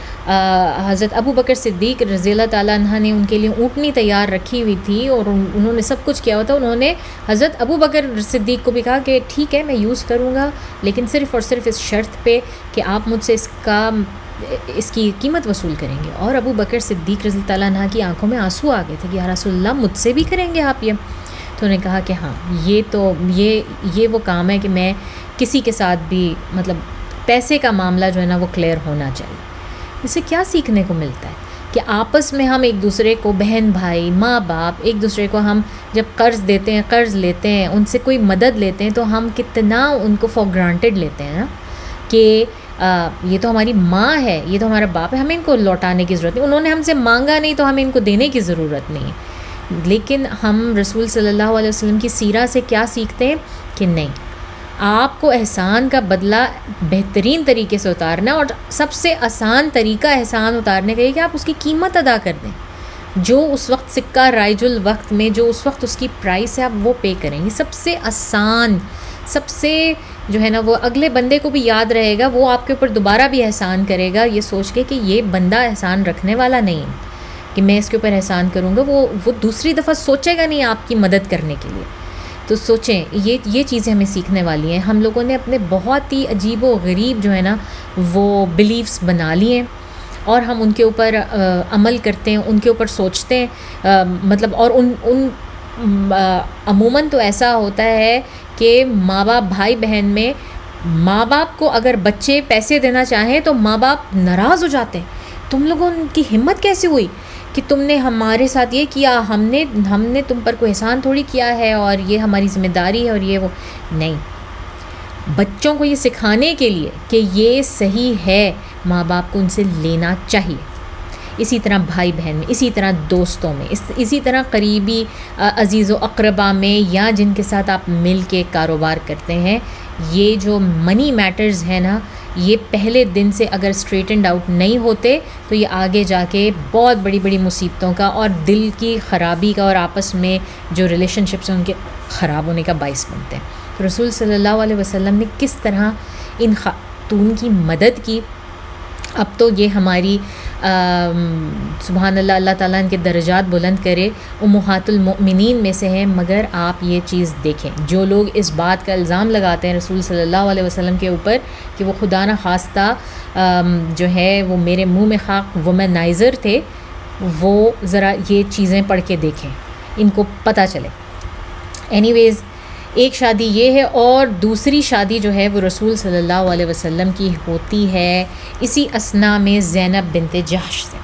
حضرت ابو بکر صدیق رضی اللہ تعالیٰ عنہ نے ان کے لیے اونٹنی تیار رکھی ہوئی تھی، اور انہوں نے سب کچھ کیا ہوا تھا. انہوں نے حضرت ابو بکر صدیق کو بھی کہا کہ ٹھیک ہے میں یوز کروں گا، لیکن صرف اور صرف اس شرط پہ کہ آپ مجھ سے اس کی قیمت وصول کریں گے. اور ابو بکر صدیق رضی اللہ تعالیٰ عنہ کی آنکھوں میں آنسو آ گئے تھے کہ یا رسول اللہ مجھ سے بھی کریں گے آپ یہ؟ تو انہوں نے کہا کہ ہاں یہ وہ کام ہے کہ میں کسی کے ساتھ بھی مطلب پیسے کا معاملہ جو ہے نا وہ کلیئر ہونا چاہیے. اس سے کیا سیکھنے کو ملتا ہے کہ آپس میں ہم ایک دوسرے کو، بہن بھائی ماں باپ، ایک دوسرے کو ہم جب قرض دیتے ہیں، قرض لیتے ہیں، ان سے کوئی مدد لیتے ہیں، تو ہم کتنا ان کو فار گرانٹیڈ لیتے ہیں نا کہ یہ تو ہماری ماں ہے، یہ تو ہمارا باپ ہے، ہمیں ان کو لوٹانے کی ضرورت نہیں، انہوں نے ہم سے مانگا نہیں تو ہمیں ان کو دینے کی ضرورت نہیں. لیکن ہم رسول صلی اللہ علیہ وسلم کی سیرہ سے کیا سیکھتے ہیں کہ نہیں، آپ کو احسان کا بدلہ بہترین طریقے سے اتارنا، اور سب سے آسان طریقہ احسان اتارنے کا یہ کہ آپ اس کی قیمت ادا کر دیں. جو اس وقت سکہ رائج الوقت میں جو اس وقت اس کی پرائس ہے آپ وہ پے کریں گے. سب سے آسان، سب سے جو ہے نا وہ اگلے بندے کو بھی یاد رہے گا، وہ آپ کے اوپر دوبارہ بھی احسان کرے گا یہ سوچ کے کہ یہ بندہ احسان رکھنے والا نہیں ہے کہ میں اس کے اوپر احسان کروں گا، وہ دوسری دفعہ سوچے گا نہیں آپ کی مدد کرنے کے لیے. تو سوچیں یہ چیزیں ہمیں سیکھنے والی ہیں. ہم لوگوں نے اپنے بہت ہی عجیب و غریب جو ہے نا وہ بلیفز بنا لیے ہیں، اور ہم ان کے اوپر عمل کرتے ہیں، ان کے اوپر سوچتے ہیں، مطلب اور ان عموماً تو ایسا ہوتا ہے کہ ماں باپ بھائی بہن میں ماں باپ کو اگر بچے پیسے دینا چاہیں تو ماں باپ ناراض ہو جاتے ہیں. تم لوگوں کی ہمت کیسے ہوئی کہ تم نے ہمارے ساتھ یہ کیا، ہم نے تم پر کوئی احسان تھوڑی کیا ہے، اور یہ ہماری ذمہ داری ہے، اور یہ وہ نہیں. بچوں کو یہ سکھانے کے لیے کہ یہ صحیح ہے ماں باپ کو ان سے لینا چاہیے. اسی طرح بھائی بہن میں، اسی طرح دوستوں میں، اسی طرح قریبی عزیز و اقربا میں، یا جن کے ساتھ آپ مل کے کاروبار کرتے ہیں، یہ جو منی میٹرز ہیں نا، یہ پہلے دن سے اگر اسٹریٹنڈ آؤٹ نہیں ہوتے تو یہ آگے جا کے بہت بڑی بڑی مصیبتوں کا اور دل کی خرابی کا اور آپس میں جو ریلیشن شپس ہیں ان کے خراب ہونے کا باعث بنتے ہیں. رسول صلی اللہ علیہ وسلم نے کس طرح ان خاتون کی مدد کی. اب تو یہ ہماری سبحان اللہ، اللہ تعالیٰ ان کے درجات بلند کرے، امہات المؤمنین میں سے ہیں. مگر آپ یہ چیز دیکھیں، جو لوگ اس بات کا الزام لگاتے ہیں رسول صلی اللہ علیہ وسلم کے اوپر کہ وہ خدا نہ خواستہ جو ہے وہ میرے منہ میں خاک وومنائزر تھے، وہ ذرا یہ چیزیں پڑھ کے دیکھیں، ان کو پتہ چلے. اینی ویز ایک شادی یہ ہے، اور دوسری شادی جو ہے وہ رسول صلی اللہ علیہ وسلم کی ہوتی ہے اسی اثنا میں زینب بنت جحش سے.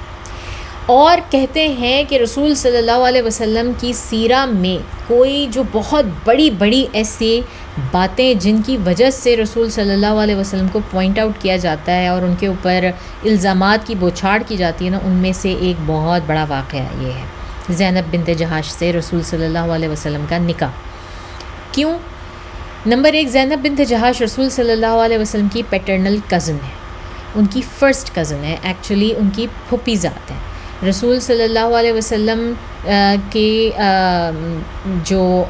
اور کہتے ہیں کہ رسول صلی اللہ علیہ وسلم کی سیرہ میں کوئی جو بہت بڑی بڑی ایسی باتیں جن کی وجہ سے رسول صلی اللہ علیہ وسلم کو پوائنٹ آؤٹ کیا جاتا ہے اور ان کے اوپر الزامات کی بوچھاڑ کی جاتی ہے نا، ان میں سے ایک بہت بڑا واقعہ یہ ہے زینب بنت جحش سے رسول صلی اللہ علیہ وسلم کا نکاح. کیوں؟ نمبر ایک، زینب بنت جحش رسول صلی اللہ علیہ وسلم کی پیٹرنل کزن ہے، ان کی فرسٹ کزن ہے، ایکچولی ان کی پھوپھی ذات ہے. رسول صلی اللہ علیہ وسلم کے جو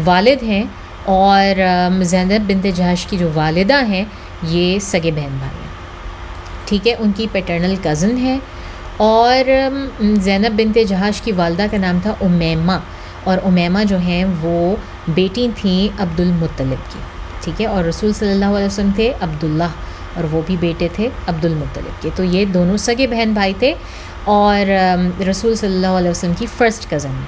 والد ہیں اور زینب بنت جحش کی جو والدہ ہیں یہ سگے بہن بھائی ہیں، ٹھیک ہے. ان کی پیٹرنل کزن ہے، اور زینب بنت جحش کی والدہ کا نام تھا امیمہ، اور امیمہ جو ہیں وہ بیٹی تھیں عبد المطلب کی، ٹھیک ہے. اور رسول صلی اللہ علیہ وسلم تھے عبداللہ، اور وہ بھی بیٹے تھے عبد المطلب کے. تو یہ دونوں سگے بہن بھائی تھے، اور رسول صلی اللہ علیہ وسلم کی فرسٹ کزن ہے.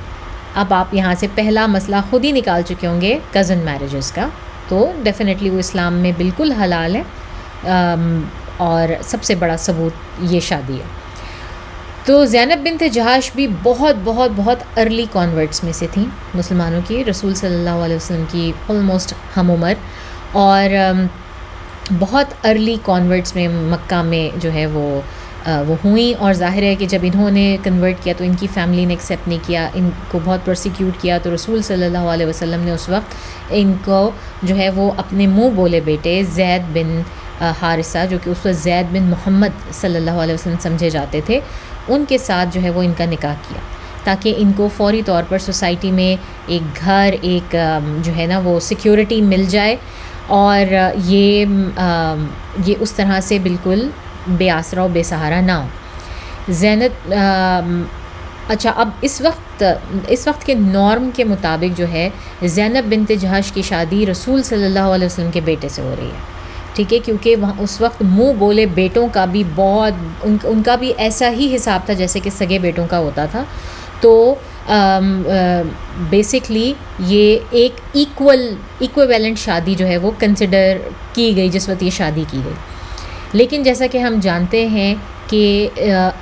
اب آپ یہاں سے پہلا مسئلہ خود ہی نکال چکے ہوں گے کزن میرجز کا، تو ڈیفینیٹلی وہ اسلام میں بالکل حلال ہے، اور سب سے بڑا ثبوت یہ شادی ہے. تو زینب بنت جہاش بھی بہت بہت بہت ارلی کانورٹس میں سے تھیں مسلمانوں کی، رسول صلی اللہ علیہ وسلم کی آلموسٹ ہم عمر، اور بہت ارلی کانورٹس میں مکہ میں جو ہے وہ ہوئیں. اور ظاہر ہے کہ جب انہوں نے کنورٹ کیا تو ان کی فیملی نے ایکسیپٹ نہیں کیا، ان کو بہت پرسیکیوٹ کیا. تو رسول صلی اللہ علیہ وسلم نے اس وقت ان کو جو ہے وہ اپنے منہ بولے بیٹے زید بن حارثہ، جو کہ اس وقت زید بن محمد صلی اللہ علیہ وسلم سمجھے جاتے تھے، ان کے ساتھ جو ہے وہ ان کا نکاح کیا، تاکہ ان کو فوری طور پر سوسائٹی میں ایک گھر، ایک جو ہے نا وہ سیکیورٹی مل جائے، اور یہ اس طرح سے بالکل بے آسرا و بے سہارا نہ ہو. زینب اچھا، اب اس وقت کے نارم کے مطابق جو ہے زینب بنت جہش کی شادی رسول صلی اللہ علیہ وسلم کے بیٹے سے ہو رہی ہے، ٹھیک ہے، کیونکہ وہاں اس وقت منہ بولے بیٹوں کا بھی بہت ان کا بھی ایسا ہی حساب تھا جیسے کہ سگے بیٹوں کا ہوتا تھا. تو بیسکلی یہ ایک ایکویویلنٹ شادی جو ہے وہ کنسیڈر کی گئی جس وقت یہ شادی کی گئی. لیکن جیسا کہ ہم جانتے ہیں کہ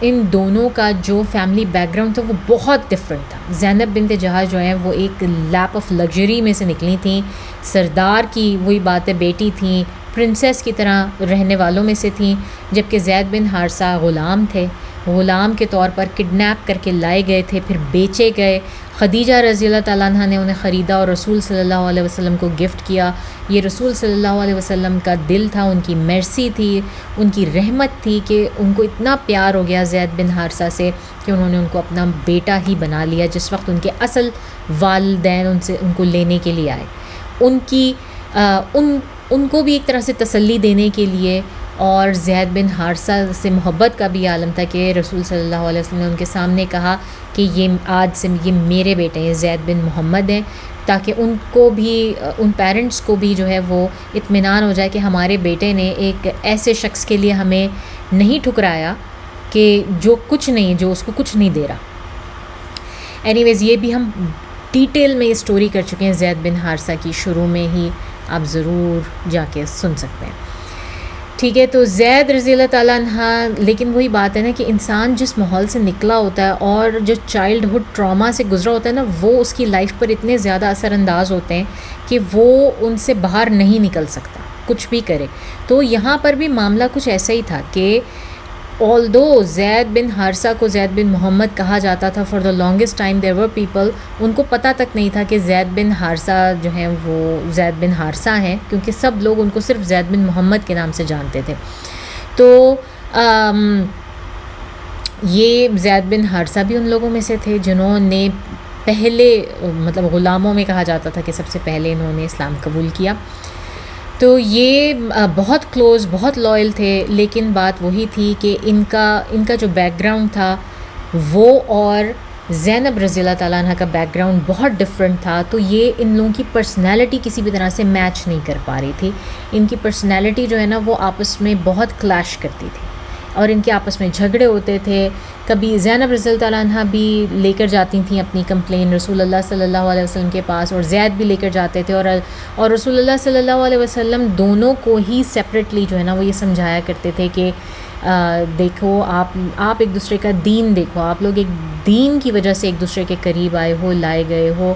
ان دونوں کا جو فیملی بیک گراؤنڈ تھا وہ بہت ڈفرینٹ تھا. زینب بنت جہش جو ہیں وہ ایک لیپ آف لگژری میں سے نکلی تھیں، سردار کی وہی بات ہے بیٹی تھیں، پرنسس کی طرح رہنے والوں میں سے تھیں، جبکہ زید بن حارثہ غلام تھے، غلام کے طور پر کڈنیپ کر کے لائے گئے تھے، پھر بیچے گئے. خدیجہ رضی اللہ تعالیٰ عنہ نے انہیں خریدا اور رسول صلی اللہ علیہ وسلم کو گفٹ کیا. یہ رسول صلی اللہ علیہ وسلم کا دل تھا، ان کی مرسی تھی، ان کی رحمت تھی کہ ان کو اتنا پیار ہو گیا زید بن حارثہ سے کہ انہوں نے ان کو اپنا بیٹا ہی بنا لیا. جس وقت ان کے اصل والدین ان کو لینے کے لیے آئے، ان کو بھی ایک طرح سے تسلی دینے کے لیے، اور زید بن حارثہ سے محبت کا بھی عالم تھا کہ رسول صلی اللہ علیہ وسلم نے ان کے سامنے کہا کہ یہ آج سے یہ میرے بیٹے ہیں، زید بن محمد ہیں، تاکہ ان کو بھی، ان پیرنٹس کو بھی جو ہے وہ اطمینان ہو جائے کہ ہمارے بیٹے نے ایک ایسے شخص کے لیے ہمیں نہیں ٹھکرایا کہ جو اس کو کچھ نہیں دے رہا. اینی ویز یہ بھی ہم ڈیٹیل میں یہ اسٹوری کر چکے ہیں زید بن حارثہ کی، شروع میں ہی آپ ضرور جا کے سن سکتے ہیں، ٹھیک ہے. تو زید رضی اللہ تعالیٰ عنہ، لیکن وہی بات ہے نا کہ انسان جس ماحول سے نکلا ہوتا ہے اور جو چائلڈ ہوڈ ٹراما سے گزرا ہوتا ہے نا، وہ اس کی لائف پر اتنے زیادہ اثر انداز ہوتے ہیں کہ وہ ان سے باہر نہیں نکل سکتا کچھ بھی کرے. تو یہاں پر بھی معاملہ کچھ ایسا ہی تھا کہ although زید بن حارثہ کو زید بن محمد کہا جاتا تھا for the longest time there were people، ان کو پتہ تک نہیں تھا کہ زید بن حارثہ جو ہیں وہ زید بن حارثہ ہیں، کیونکہ سب لوگ ان کو صرف زید بن محمد کے نام سے جانتے تھے. تو یہ زید بن حارثہ بھی ان لوگوں میں سے تھے جنہوں نے پہلے، مطلب غلاموں میں کہا جاتا تھا کہ سب سے پہلے انہوں نے اسلام قبول کیا. تو یہ بہت کلوز، بہت لائل تھے. لیکن بات وہی تھی کہ ان کا جو بیک گراؤنڈ تھا وہ اور زینب رضی اللہ تعالیٰ عنہ کا بیک گراؤنڈ بہت ڈفرینٹ تھا. تو یہ ان لوگوں کی پرسنالٹی کسی بھی طرح سے میچ نہیں کر پا رہی تھی. ان کی پرسنالٹی جو ہے نا وہ آپس میں بہت کلیش کرتی تھی اور ان کے آپس میں جھگڑے ہوتے تھے. کبھی زینب رضی اللہ تعالیٰ عنہ بھی لے کر جاتی تھیں اپنی کمپلین رسول اللہ صلی اللہ علیہ وسلم کے پاس، اور زید بھی لے کر جاتے تھے، اور رسول اللہ صلی اللہ علیہ وسلم دونوں کو ہی سیپریٹلی جو ہے نا وہ یہ سمجھایا کرتے تھے کہ دیکھو آپ ایک دوسرے کا دین دیکھو، آپ لوگ ایک دین کی وجہ سے ایک دوسرے کے قریب آئے ہو، لائے گئے ہو،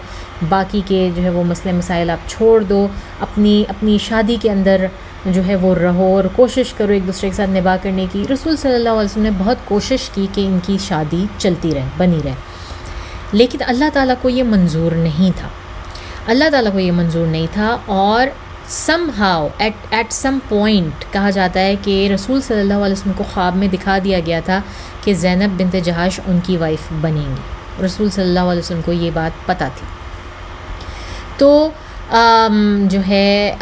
باقی کے جو ہے وہ مسئلے مسائل آپ چھوڑ دو، اپنی شادی کے اندر جو ہے وہ رہو اور کوشش کرو ایک دوسرے کے ساتھ نباہ کرنے کی. رسول صلی اللہ علیہ وسلم نے بہت کوشش کی کہ ان کی شادی چلتی رہے، بنی رہے، لیکن اللہ تعالیٰ کو یہ منظور نہیں تھا. اور somehow at some point کہا جاتا ہے کہ رسول صلی اللہ علیہ وسلم کو خواب میں دکھا دیا گیا تھا کہ زینب بنت جہش ان کی وائف بنیں گی. رسول صلی اللہ علیہ وسلم کو یہ بات پتہ تھی. تو جو ہے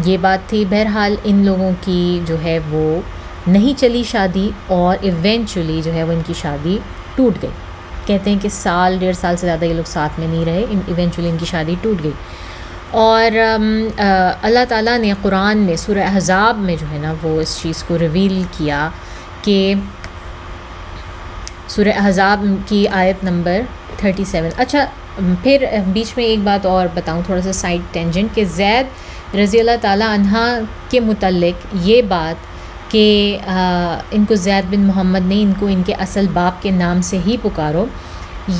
یہ بات تھی. بہرحال ان لوگوں کی جو ہے وہ نہیں چلی شادی، اور ایونچولی جو ہے وہ ان کی شادی ٹوٹ گئی. کہتے ہیں کہ 1.5 سال سے زیادہ یہ لوگ ساتھ میں نہیں رہے، ایونچولی ان کی شادی ٹوٹ گئی. اور اللہ تعالیٰ نے قرآن میں سورہ احزاب میں جو ہے نا وہ اس چیز کو ریویل کیا کہ سورہ احزاب کی آیت نمبر 37. اچھا پھر بیچ میں ایک بات اور بتاؤں، تھوڑا سا سائڈ ٹینجنٹ، کہ زید رضی اللہ تعالیٰ عنہ کے متعلق یہ بات کہ ان کو زید بن محمد نہیں، ان کو ان کے اصل باپ کے نام سے ہی پکارو،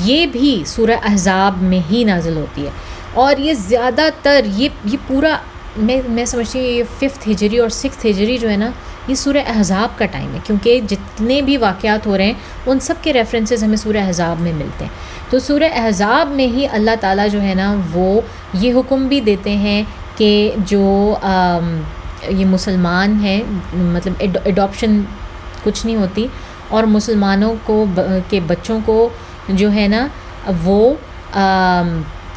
یہ بھی سورہ احزاب میں ہی نازل ہوتی ہے. اور یہ زیادہ تر یہ پورا میں سمجھتی ہوں یہ 5th ہجری اور 6th ہجری جو ہے نا، یہ سورہ احزاب کا ٹائم ہے، کیونکہ جتنے بھی واقعات ہو رہے ہیں ان سب کے ریفرنسز ہمیں سورہ احزاب میں ملتے ہیں. تو سورہ احزاب میں ہی اللہ تعالیٰ جو ہے نا وہ یہ حکم بھی دیتے ہیں کہ جو یہ مسلمان ہیں، مطلب ایڈاپشن کچھ نہیں ہوتی، اور مسلمانوں کو کے بچوں کو جو ہے نا وہ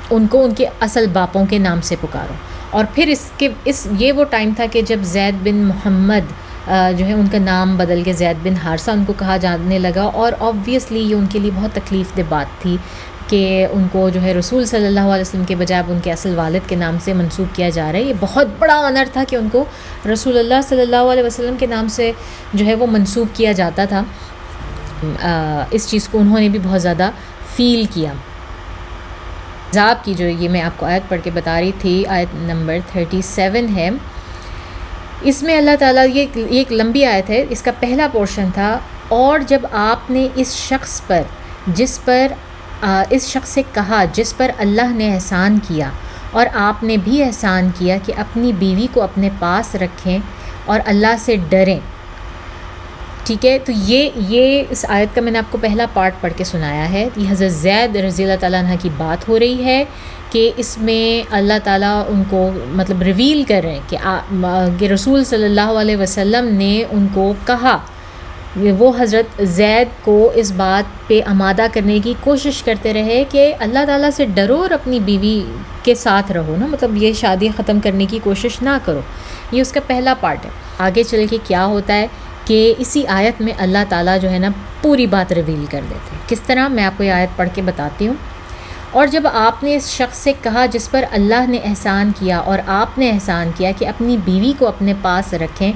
ان کو ان کے اصل باپوں کے نام سے پکارو. اور پھر یہ وہ ٹائم تھا کہ جب زید بن محمد جو ہے ان کا نام بدل کے زید بن حارثہ ان کو کہا جانے لگا، اور آبویسلی یہ ان کے لیے بہت تکلیف دہ بات تھی کہ ان کو جو ہے رسول صلی اللہ علیہ وسلم کے بجائے ان کے اصل والد کے نام سے منسوب کیا جا رہا ہے. یہ بہت بڑا آنر تھا کہ ان کو رسول اللہ صلی اللہ علیہ وسلم کے نام سے جو ہے وہ منسوب کیا جاتا تھا. اس چیز کو انہوں نے بھی بہت زیادہ فیل کیا. احزاب کی جو یہ میں آپ کو آیت پڑھ کے بتا رہی تھی، آیت نمبر 37 ہے. اس میں اللہ تعالیٰ یہ ایک لمبی آیت ہے، اس کا پہلا پورشن تھا، اور جب آپ نے اس شخص سے کہا جس پر اللہ نے احسان کیا، اور آپ نے بھی احسان کیا کہ اپنی بیوی کو اپنے پاس رکھیں اور اللہ سے ڈریں. ٹھیک ہے، تو یہ اس آیت کا میں نے آپ کو پہلا پارٹ پڑھ کے سنایا ہے. یہ حضرت زید رضی اللہ تعالیٰ عنہ کی بات ہو رہی ہے کہ اس میں اللہ تعالیٰ ان کو مطلب ریویل کر رہے ہیں کہ رسول صلی اللہ علیہ وسلم نے ان کو کہا، وہ حضرت زید کو اس بات پہ آمادہ کرنے کی کوشش کرتے رہے کہ اللہ تعالیٰ سے ڈرو اور اپنی بیوی کے ساتھ رہو نا، مطلب یہ شادی ختم کرنے کی کوشش نہ کرو. یہ اس کا پہلا پارٹ ہے. آگے چل کے کیا ہوتا ہے کہ اسی آیت میں اللہ تعالیٰ جو ہے نا پوری بات ریویل کر دیتے ہیں. کس طرح، میں آپ کو یہ آیت پڑھ کے بتاتی ہوں. اور جب آپ نے اس شخص سے کہا جس پر اللہ نے احسان کیا، اور آپ نے احسان کیا کہ اپنی بیوی کو اپنے پاس رکھیں،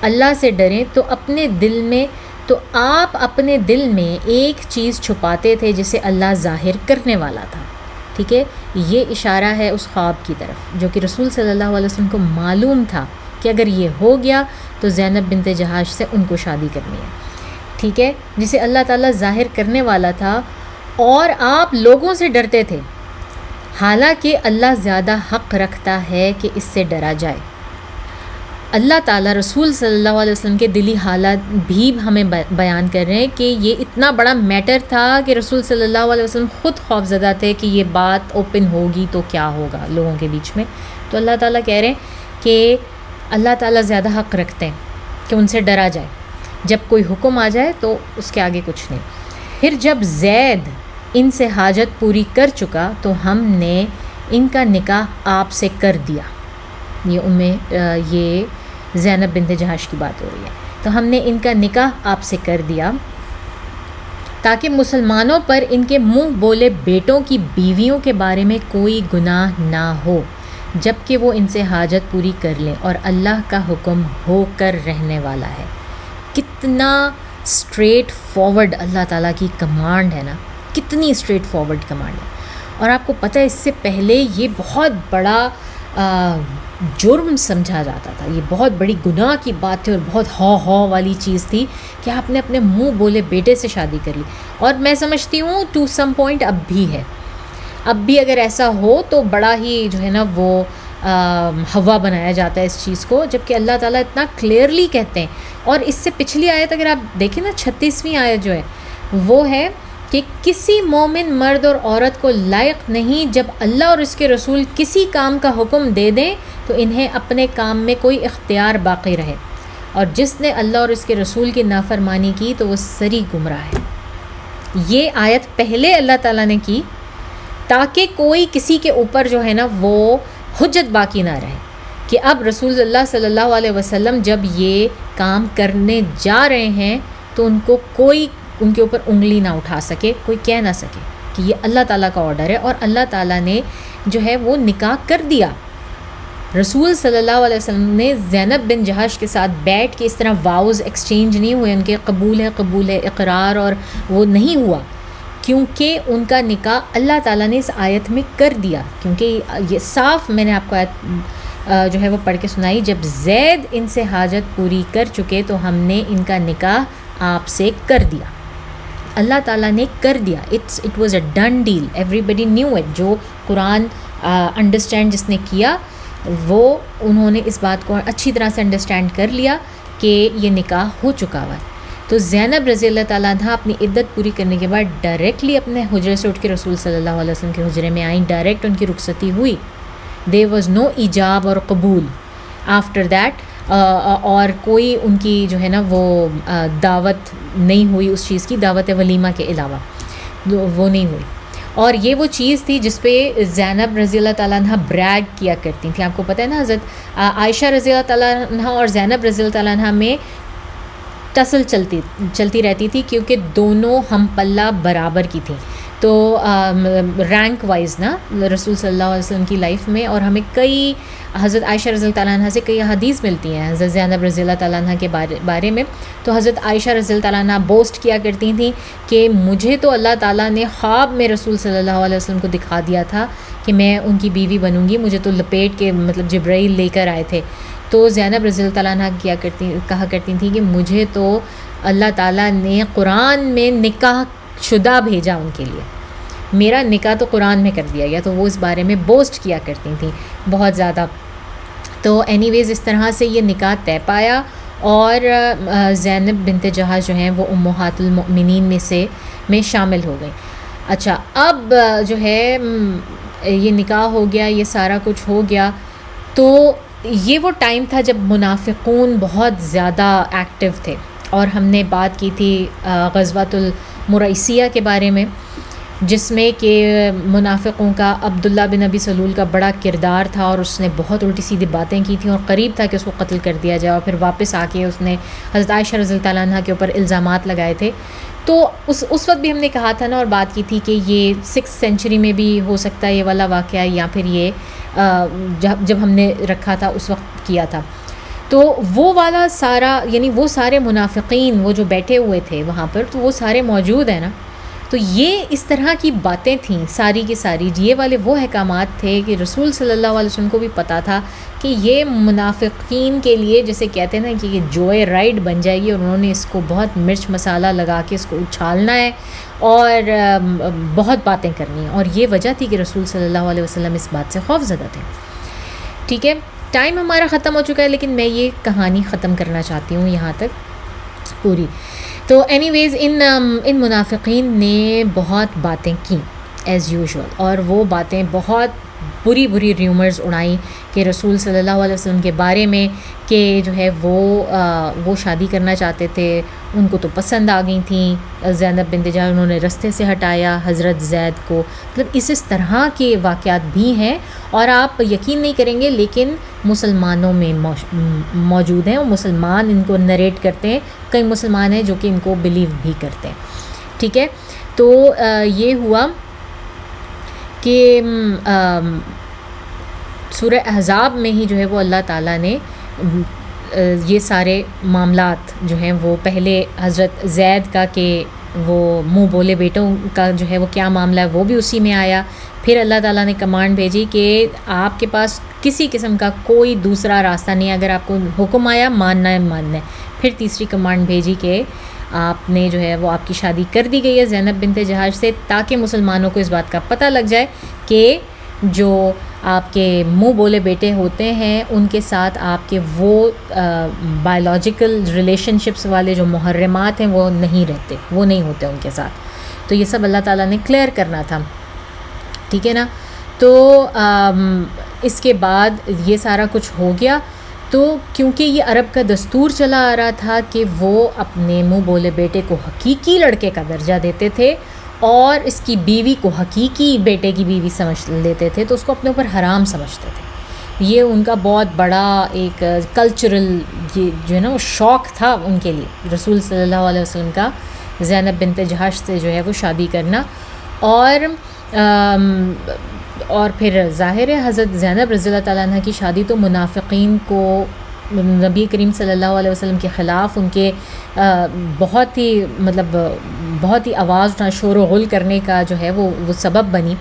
اللہ سے ڈریں، تو آپ اپنے دل میں ایک چیز چھپاتے تھے جسے اللہ ظاہر کرنے والا تھا. ٹھیک ہے، یہ اشارہ ہے اس خواب کی طرف جو کہ رسول صلی اللہ علیہ وسلم کو معلوم تھا کہ اگر یہ ہو گیا تو زینب بنت جہاش سے ان کو شادی کرنی ہے. ٹھیک ہے، جسے اللہ تعالیٰ ظاہر کرنے والا تھا، اور آپ لوگوں سے ڈرتے تھے، حالانکہ اللہ زیادہ حق رکھتا ہے کہ اس سے ڈرا جائے. اللہ تعالیٰ رسول صلی اللہ علیہ وسلم کے دلی حالات بھی ہمیں بیان کر رہے ہیں کہ یہ اتنا بڑا میٹر تھا کہ رسول صلی اللہ علیہ وسلم خود خوفزدہ تھے کہ یہ بات اوپن ہوگی تو کیا ہوگا لوگوں کے بیچ میں. تو اللہ تعالیٰ کہہ رہے ہیں کہ اللہ تعالیٰ زیادہ حق رکھتے ہیں کہ ان سے ڈرا جائے، جب کوئی حکم آ جائے تو اس کے آگے کچھ نہیں. پھر جب زید ان سے حاجت پوری کر چکا تو ہم نے ان کا نکاح آپ سے کر دیا. یہ زینب بنت جہاش کی بات ہو رہی ہے. تو ہم نے ان کا نکاح آپ سے کر دیا تاکہ مسلمانوں پر ان کے منہ بولے بیٹوں کی بیویوں کے بارے میں کوئی گناہ نہ ہو، جب کہ وہ ان سے حاجت پوری کر لیں، اور اللہ کا حکم ہو کر رہنے والا ہے. کتنا اسٹریٹ فارورڈ اللہ تعالیٰ کی کمانڈ ہے نا، کتنی اسٹریٹ فارورڈ کمانڈ ہے. اور آپ کو پتہ ہے اس سے پہلے یہ بہت بڑا جرم سمجھا جاتا تھا، یہ بہت بڑی گناہ کی بات تھی اور بہت ہو والی چیز تھی کہ آپ نے اپنے منہ بولے بیٹے سے شادی کر لی. اور میں سمجھتی ہوں ٹو سم پوائنٹ اب بھی ہے، اب بھی اگر ایسا ہو تو بڑا ہی جو ہے نا وہ ہوا بنایا جاتا ہے اس چیز کو، جبکہ اللہ تعالیٰ اتنا کلیئرلی کہتے ہیں. اور اس سے پچھلی آیت اگر آپ دیکھیں نا، 36ویں آیت جو ہے وہ ہے کہ کسی مومن مرد اور عورت کو لائق نہیں جب اللہ اور اس کے رسول کسی کام کا حکم دے دیں تو انہیں اپنے کام میں کوئی اختیار باقی رہے، اور جس نے اللہ اور اس کے رسول کی نافرمانی کی تو وہ سری گمراہ ہے. یہ آیت پہلے اللہ تعالیٰ نے کی تاکہ کوئی کسی کے اوپر جو ہے نا وہ حجت باقی نہ رہے کہ اب رسول اللہ صلی اللہ علیہ وسلم جب یہ کام کرنے جا رہے ہیں تو ان کو کوئی ان کے اوپر انگلی نہ اٹھا سکے، کوئی کہہ نہ سکے کہ یہ اللہ تعالیٰ کا آرڈر ہے. اور اللہ تعالیٰ نے جو ہے وہ نکاح کر دیا. رسول صلی اللہ علیہ وسلم نے زینب بن جہاش کے ساتھ بیٹھ کے اس طرح واؤز ایکسچینج نہیں ہوئے، ان کے قبول ہے اقرار، اور وہ نہیں ہوا کیونکہ ان کا نکاح اللہ تعالیٰ نے اس آیت میں کر دیا. کیونکہ یہ صاف میں نے آپ کو آیت جو ہے وہ پڑھ کے سنائی، جب زید ان سے حاجت پوری کر چکے تو ہم نے ان کا نکاح آپ سے کر دیا. اللہ تعالیٰ نے کر دیا. It was a done deal. Everybody knew it. جو قرآن انڈرسٹینڈ جس نے کیا وہ انہوں نے اس بات کو اچھی طرح سے انڈرسٹینڈ کر لیا کہ یہ نکاح ہو چکا ہوا ہے. تو زینب رضی اللہ تعالیٰ عنہ اپنی عدت پوری کرنے کے بعد ڈائریکٹلی اپنے حجرے سے اٹھ کے رسول صلی اللہ علیہ وسلم کے حجرے میں آئیں. ڈائریکٹ ان کی رخصتی ہوئی. دیر واز نو ایجاب اور قبول آفٹر دیٹ. اور کوئی ان کی جو ہے نا وہ دعوت نہیں ہوئی اس چیز کی، دعوت ولیمہ کے علاوہ وہ نہیں ہوئی. اور یہ وہ چیز تھی جس پہ زینب رضی اللہ تعالیٰ عنہ بریگ کیا کرتی تھیں. آپ کو پتہ ہے نا حضرت عائشہ رضی اللہ تعالیٰ عنہ اور زینب رضی اللہ تعالیٰ عنہ میں ٹسل چلتی رہتی تھی، کیونکہ دونوں ہم پلہ برابر کی تھیں. تو رینک وائز نا رسول صلی اللہ علیہ وسلم کی لائف میں، اور ہمیں کئی حضرت عائشہ رضی اللہ تعالیٰ عنہ سے کئی حدیث ملتی ہیں حضرت زینب رضی اللہ تعالیٰ عنہ کے بارے میں. تو حضرت عائشہ رضی اللہ تعالیٰ عنہ بوسٹ کیا کرتی تھیں کہ مجھے تو اللہ تعالیٰ نے خواب میں رسول صلی اللہ علیہ وسلم کو دکھا دیا تھا کہ میں ان کی بیوی بنوں گی، مجھے تو لپیٹ کے مطلب جبرائیل لے کر آئے تھے. تو زینب رضی اللہ تعالیٰ عنہ کہا کرتی تھیں کہ مجھے تو اللہ تعالیٰ نے قرآن میں نکاح شدہ بھیجا ان کے لیے، میرا نکاح تو قرآن میں کر دیا گیا. تو وہ اس بارے میں بوسٹ کیا کرتی تھیں بہت زیادہ. تو اینی ویز اس طرح سے یہ نکاح طے پایا، اور زینب بنت جہش جو ہیں وہ امہات المؤمنین میں شامل ہو گئیں. اچھا، اب جو ہے یہ نکاح ہو گیا، یہ سارا کچھ ہو گیا. تو یہ وہ ٹائم تھا جب منافقون بہت زیادہ ایکٹیو تھے، اور ہم نے بات کی تھی غزوۃ المریسیہ کے بارے میں، جس میں کہ منافقوں کا عبداللہ بن ابی سلول کا بڑا کردار تھا، اور اس نے بہت الٹی سیدھی باتیں کی تھیں، اور قریب تھا کہ اس کو قتل کر دیا جائے. اور پھر واپس آ کے اس نے حضرت عائشہ رضی اللہ تعالیٰ عنہ کے اوپر الزامات لگائے تھے. تو اس وقت بھی ہم نے کہا تھا نا اور بات کی تھی کہ یہ 6th سینچری میں بھی ہو سکتا ہے یہ والا واقعہ، یا پھر یہ جب ہم نے رکھا تھا اس وقت کیا تھا. تو وہ والا سارا، یعنی وہ سارے منافقین وہ جو بیٹھے ہوئے تھے وہاں پر، تو وہ سارے موجود ہیں نا. تو یہ اس طرح کی باتیں تھیں ساری کی ساری. یہ والے وہ احکامات تھے کہ رسول صلی اللہ علیہ وسلم کو بھی پتہ تھا کہ یہ منافقین کے لیے جیسے کہتے ہیں نا کہ یہ جوئے رائڈ بن جائے گی، اور انہوں نے اس کو بہت مرچ مسالہ لگا کے اس کو اچھالنا ہے اور بہت باتیں کرنی ہیں. اور یہ وجہ تھی کہ رسول صلی اللہ علیہ وسلم اس بات سے خوف زدہ تھے. ٹھیک ہے، ٹائم ہمارا ختم ہو چکا ہے، لیکن میں یہ کہانی ختم کرنا چاہتی ہوں یہاں تک پوری. تو اینی ویز ان منافقین نے بہت باتیں کیں ایز یوزول، اور وہ باتیں بہت بری ریومرز اڑائیں کہ رسول صلی اللہ علیہ وسلم کے بارے میں کہ جو ہے وہ شادی کرنا چاہتے تھے، ان کو تو پسند آ گئی تھیں زینب بنت جہش، انہوں نے رستے سے ہٹایا حضرت زید کو. مطلب اس طرح کے واقعات بھی ہیں، اور آپ یقین نہیں کریں گے لیکن مسلمانوں میں موجود ہیں. وہ مسلمان ان کو نریٹ کرتے ہیں، کئی مسلمان ہیں جو کہ ان کو بلیو بھی کرتے ہیں. ٹھیک ہے، تو یہ ہوا کہ سورہ احزاب میں ہی جو ہے وہ اللہ تعالیٰ نے یہ سارے معاملات جو ہیں وہ پہلے حضرت زید کا کہ وہ منہ بولے بیٹوں کا جو ہے وہ کیا معاملہ ہے وہ بھی اسی میں آیا. پھر اللہ تعالیٰ نے کمانڈ بھیجی کہ آپ کے پاس کسی قسم کا کوئی دوسرا راستہ نہیں ہے، اگر آپ کو حکم آیا ماننا ہے. پھر تیسری کمانڈ بھیجی کہ آپ نے جو ہے وہ آپ کی شادی کر دی گئی ہے زینب بنت جہش سے، تاکہ مسلمانوں کو اس بات کا پتہ لگ جائے کہ جو آپ کے منہ بولے بیٹے ہوتے ہیں ان کے ساتھ آپ کے وہ بایولوجیکل ریلیشن شپس والے جو محرمات ہیں وہ نہیں رہتے، وہ نہیں ہوتے ان کے ساتھ. تو یہ سب اللہ تعالیٰ نے کلیئر کرنا تھا. ٹھیک ہے نا. تو اس کے بعد یہ سارا کچھ ہو گیا. تو کیونکہ یہ عرب کا دستور چلا آ رہا تھا کہ وہ اپنے منہ بولے بیٹے کو حقیقی لڑکے کا درجہ دیتے تھے، اور اس کی بیوی کو حقیقی بیٹے کی بیوی سمجھ لیتے تھے، تو اس کو اپنے اوپر حرام سمجھتے تھے. یہ ان کا بہت بڑا ایک کلچرل یہ جو ہے نا وہ شوق تھا ان کے لیے رسول صلی اللہ علیہ وسلم کا زینب بنت جہش سے جو ہے وہ شادی کرنا. اور پھر ظاہر ہے حضرت زینب رضی اللہ تعالیٰ عنہ کی شادی تو منافقین کو نبی کریم صلی اللہ علیہ وسلم کے خلاف ان کے بہت ہی آواز اٹھا شور و غل کرنے کا جو ہے وہ سبب بنی.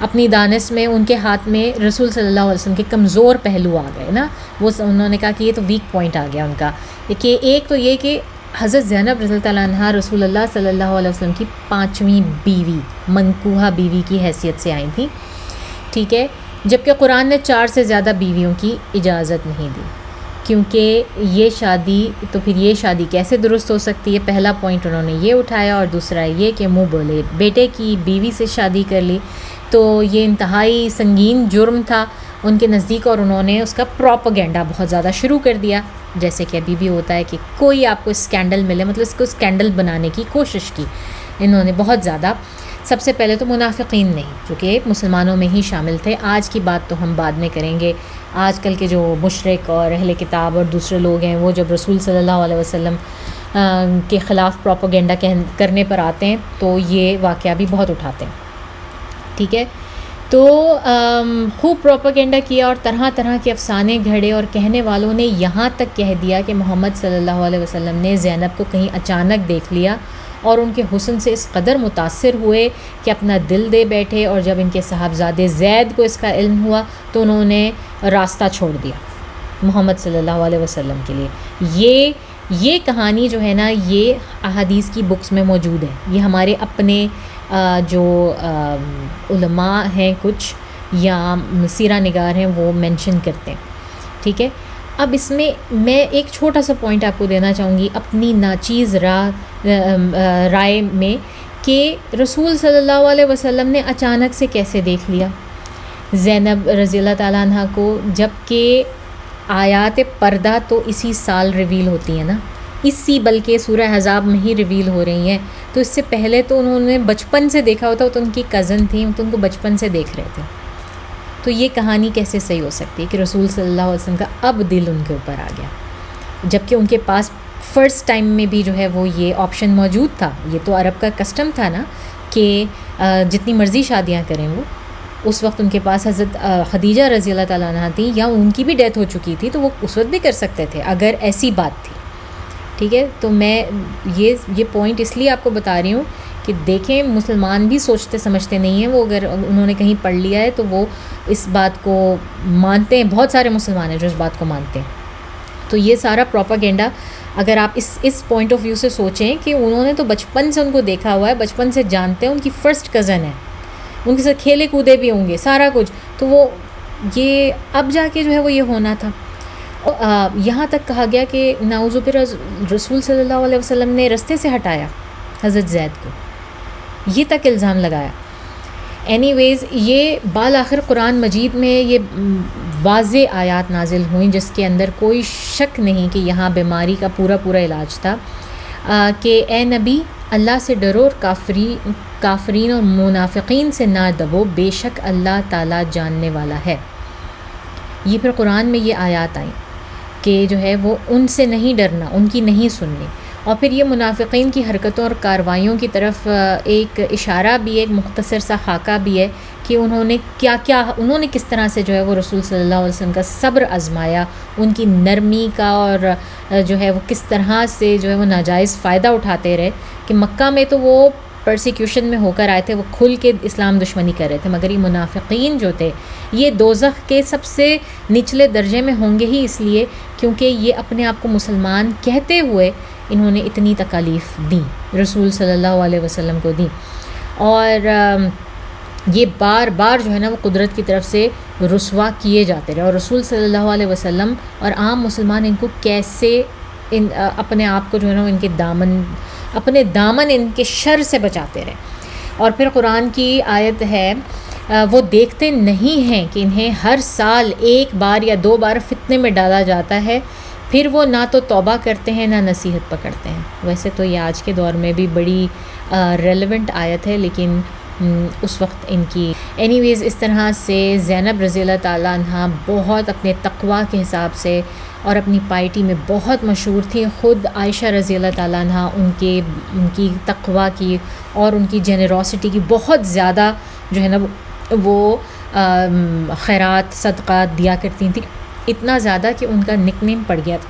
اپنی دانش میں ان کے ہاتھ میں رسول صلی اللہ علیہ وسلم کے کمزور پہلو آ گئے نا، وہ انہوں نے کہا کہ یہ تو ویک پوائنٹ آ گیا ان کا، کہ ایک تو یہ کہ حضرت زینب رضی اللہ عنہا رسول اللہ صلی اللہ علیہ وسلم کی 5ویں بیوی، منکوحہ بیوی کی حیثیت سے آئی تھیں، ٹھیک ہے، جبکہ قرآن نے 4 سے زیادہ بیویوں کی اجازت نہیں دی، کیونکہ یہ شادی تو پھر یہ شادی کیسے درست ہو سکتی ہے، پہلا پوائنٹ انہوں نے یہ اٹھایا، اور دوسرا یہ کہ منہ بولے بیٹے کی بیوی سے شادی کر لی، تو یہ انتہائی سنگین جرم تھا ان کے نزدیک، اور انہوں نے اس کا پروپیگنڈا بہت زیادہ شروع کر دیا، جیسے کہ ابھی بھی ہوتا ہے کہ کوئی آپ کو اسکینڈل ملے، مطلب اس کو اسکینڈل بنانے کی کوشش کی انہوں نے بہت زیادہ۔ سب سے پہلے تو منافقین نہیں، جو کہ مسلمانوں میں ہی شامل تھے، آج کی بات تو ہم بعد میں کریں گے، آج کل کے جو مشرک اور اہل کتاب اور دوسرے لوگ ہیں وہ جب رسول صلی اللہ علیہ وسلم کے خلاف پروپیگنڈا کرنے پر آتے ہیں تو یہ واقعہ بھی بہت اٹھاتے ہیں، ٹھیک ہے، تو خوب پروپیگنڈا کیا اور طرح طرح کے افسانے گھڑے، اور کہنے والوں نے یہاں تک کہہ دیا کہ محمد صلی اللہ علیہ وسلم نے زینب کو کہیں اچانک دیکھ لیا اور ان کے حسن سے اس قدر متاثر ہوئے کہ اپنا دل دے بیٹھے، اور جب ان کے صاحبزادے زید کو اس کا علم ہوا تو انہوں نے راستہ چھوڑ دیا محمد صلی اللہ علیہ وسلم کے لیے۔ یہ کہانی جو ہے نا، یہ احادیث کی بکس میں موجود ہے، یہ ہمارے اپنے جو علماء ہیں کچھ یا سیرہ نگار ہیں وہ مینشن کرتے ہیں، ٹھیک ہے۔ اب اس میں میں ایک چھوٹا سا پوائنٹ آپ کو دینا چاہوں گی اپنی ناچیز رائے میں، کہ رسول صلی اللہ علیہ وسلم نے اچانک سے کیسے دیکھ لیا زینب رضی اللہ تعالیٰ عنہ کو، جب کہ آیات پردہ تو اسی سال ریویل ہوتی ہیں نا، بلکہ سورہ احزاب میں ہی ریویل ہو رہی ہیں، تو اس سے پہلے تو انہوں نے بچپن سے دیکھا ہوتا، تو ان کی کزن تھیں تو ان کو بچپن سے دیکھ رہے تھے، تو یہ کہانی کیسے صحیح ہو سکتی ہے کہ رسول صلی اللہ علیہ وسلم کا اب دل ان کے اوپر آ گیا، جبکہ ان کے پاس فرسٹ ٹائم میں بھی جو ہے وہ یہ آپشن موجود تھا۔ یہ تو عرب کا کسٹم تھا نا کہ جتنی مرضی شادیاں کریں وہ، اس وقت ان کے پاس حضرت خدیجہ رضی اللہ تعالیٰ عنہ تھیں، یا ان کی بھی ڈیتھ ہو چکی تھی، تو وہ اس وقت بھی کر سکتے تھے اگر ایسی بات تھی، ٹھیک ہے۔ تو میں یہ پوائنٹ اس لیے آپ کو بتا رہی ہوں کہ دیکھیں مسلمان بھی سوچتے سمجھتے نہیں ہیں، وہ اگر انہوں نے کہیں پڑھ لیا ہے تو وہ اس بات کو مانتے ہیں، بہت سارے مسلمان ہیں جو اس بات کو مانتے ہیں۔ تو یہ سارا پروپیگنڈا اگر آپ اس پوائنٹ آف ویو سے سوچیں کہ انہوں نے تو بچپن سے ان کو دیکھا ہوا ہے، بچپن سے جانتے ہیں، ان کی فرسٹ کزن ہے، ان کے ساتھ کھیلے کودے بھی ہوں گے سارا کچھ، تو وہ یہ اب جا کے جو ہے وہ یہ ہونا تھا۔ یہاں تک کہا گیا کہ نعوذ باللہ رسول صلی اللہ علیہ وسلم نے رستے سے ہٹایا حضرت زید کو، یہ تک الزام لگایا۔ اینی ویز یہ بالآخر قرآن مجید میں یہ واضح آیات نازل ہوئیں جس کے اندر کوئی شک نہیں کہ یہاں بیماری کا پورا علاج تھا، کہ اے نبی اللہ سے ڈرو اور کافرین اور منافقین سے نہ دبو، بے شک اللہ تعالیٰ جاننے والا ہے۔ یہ پھر قرآن میں یہ آیات آئیں کہ جو ہے وہ ان سے نہیں ڈرنا، ان کی نہیں سننی، اور پھر یہ منافقین کی حرکتوں اور کارروائیوں کی طرف ایک اشارہ بھی ہے، ایک مختصر سا خاکہ بھی ہے کہ انہوں نے کس طرح سے جو ہے وہ رسول صلی اللہ علیہ وسلم کا صبر آزمایا، ان کی نرمی کا، اور جو ہے وہ کس طرح سے جو ہے وہ ناجائز فائدہ اٹھاتے رہے، کہ مکہ میں تو وہ پرسیکیوشن میں ہو کر آئے تھے، وہ کھل کے اسلام دشمنی کر رہے تھے، مگر یہ منافقین جو تھے یہ دوزخ کے سب سے نچلے درجے میں ہوں گے ہی، اس لیے کیونکہ یہ اپنے آپ کو مسلمان کہتے ہوئے انہوں نے اتنی تکالیف دیں، رسول صلی اللہ علیہ وسلم کو دیں، اور یہ بار بار جو ہے نا وہ قدرت کی طرف سے رسوا کیے جاتے رہے، اور رسول صلی اللہ علیہ وسلم اور عام مسلمان ان کو کیسے اپنے آپ کو جو ہے نا ان کے دامن ان کے شر سے بچاتے رہے۔ اور پھر قرآن کی آیت ہے، وہ دیکھتے نہیں ہیں کہ انہیں ہر سال 1 بار یا 2 بار فتنے میں ڈالا جاتا ہے، پھر وہ نہ تو توبہ کرتے ہیں نہ نصیحت پکڑتے ہیں۔ ویسے تو یہ آج کے دور میں بھی بڑی ریلیونٹ آیت ہے، لیکن اس وقت ان کی اینی ویز اس طرح سے زینب رضی اللہ تعالیٰ عنہ بہت اپنے تقویٰ کے حساب سے اور اپنی پائٹی میں بہت مشہور تھیں۔ خود عائشہ رضی اللہ تعالیٰ عنہ ان کی تقویٰ کی اور ان کی جنروسٹی کی بہت زیادہ جو ہے نا وہ خیرات صدقات دیا کرتی تھیں، اتنا زیادہ کہ ان کا نک نیم پڑ گیا تھا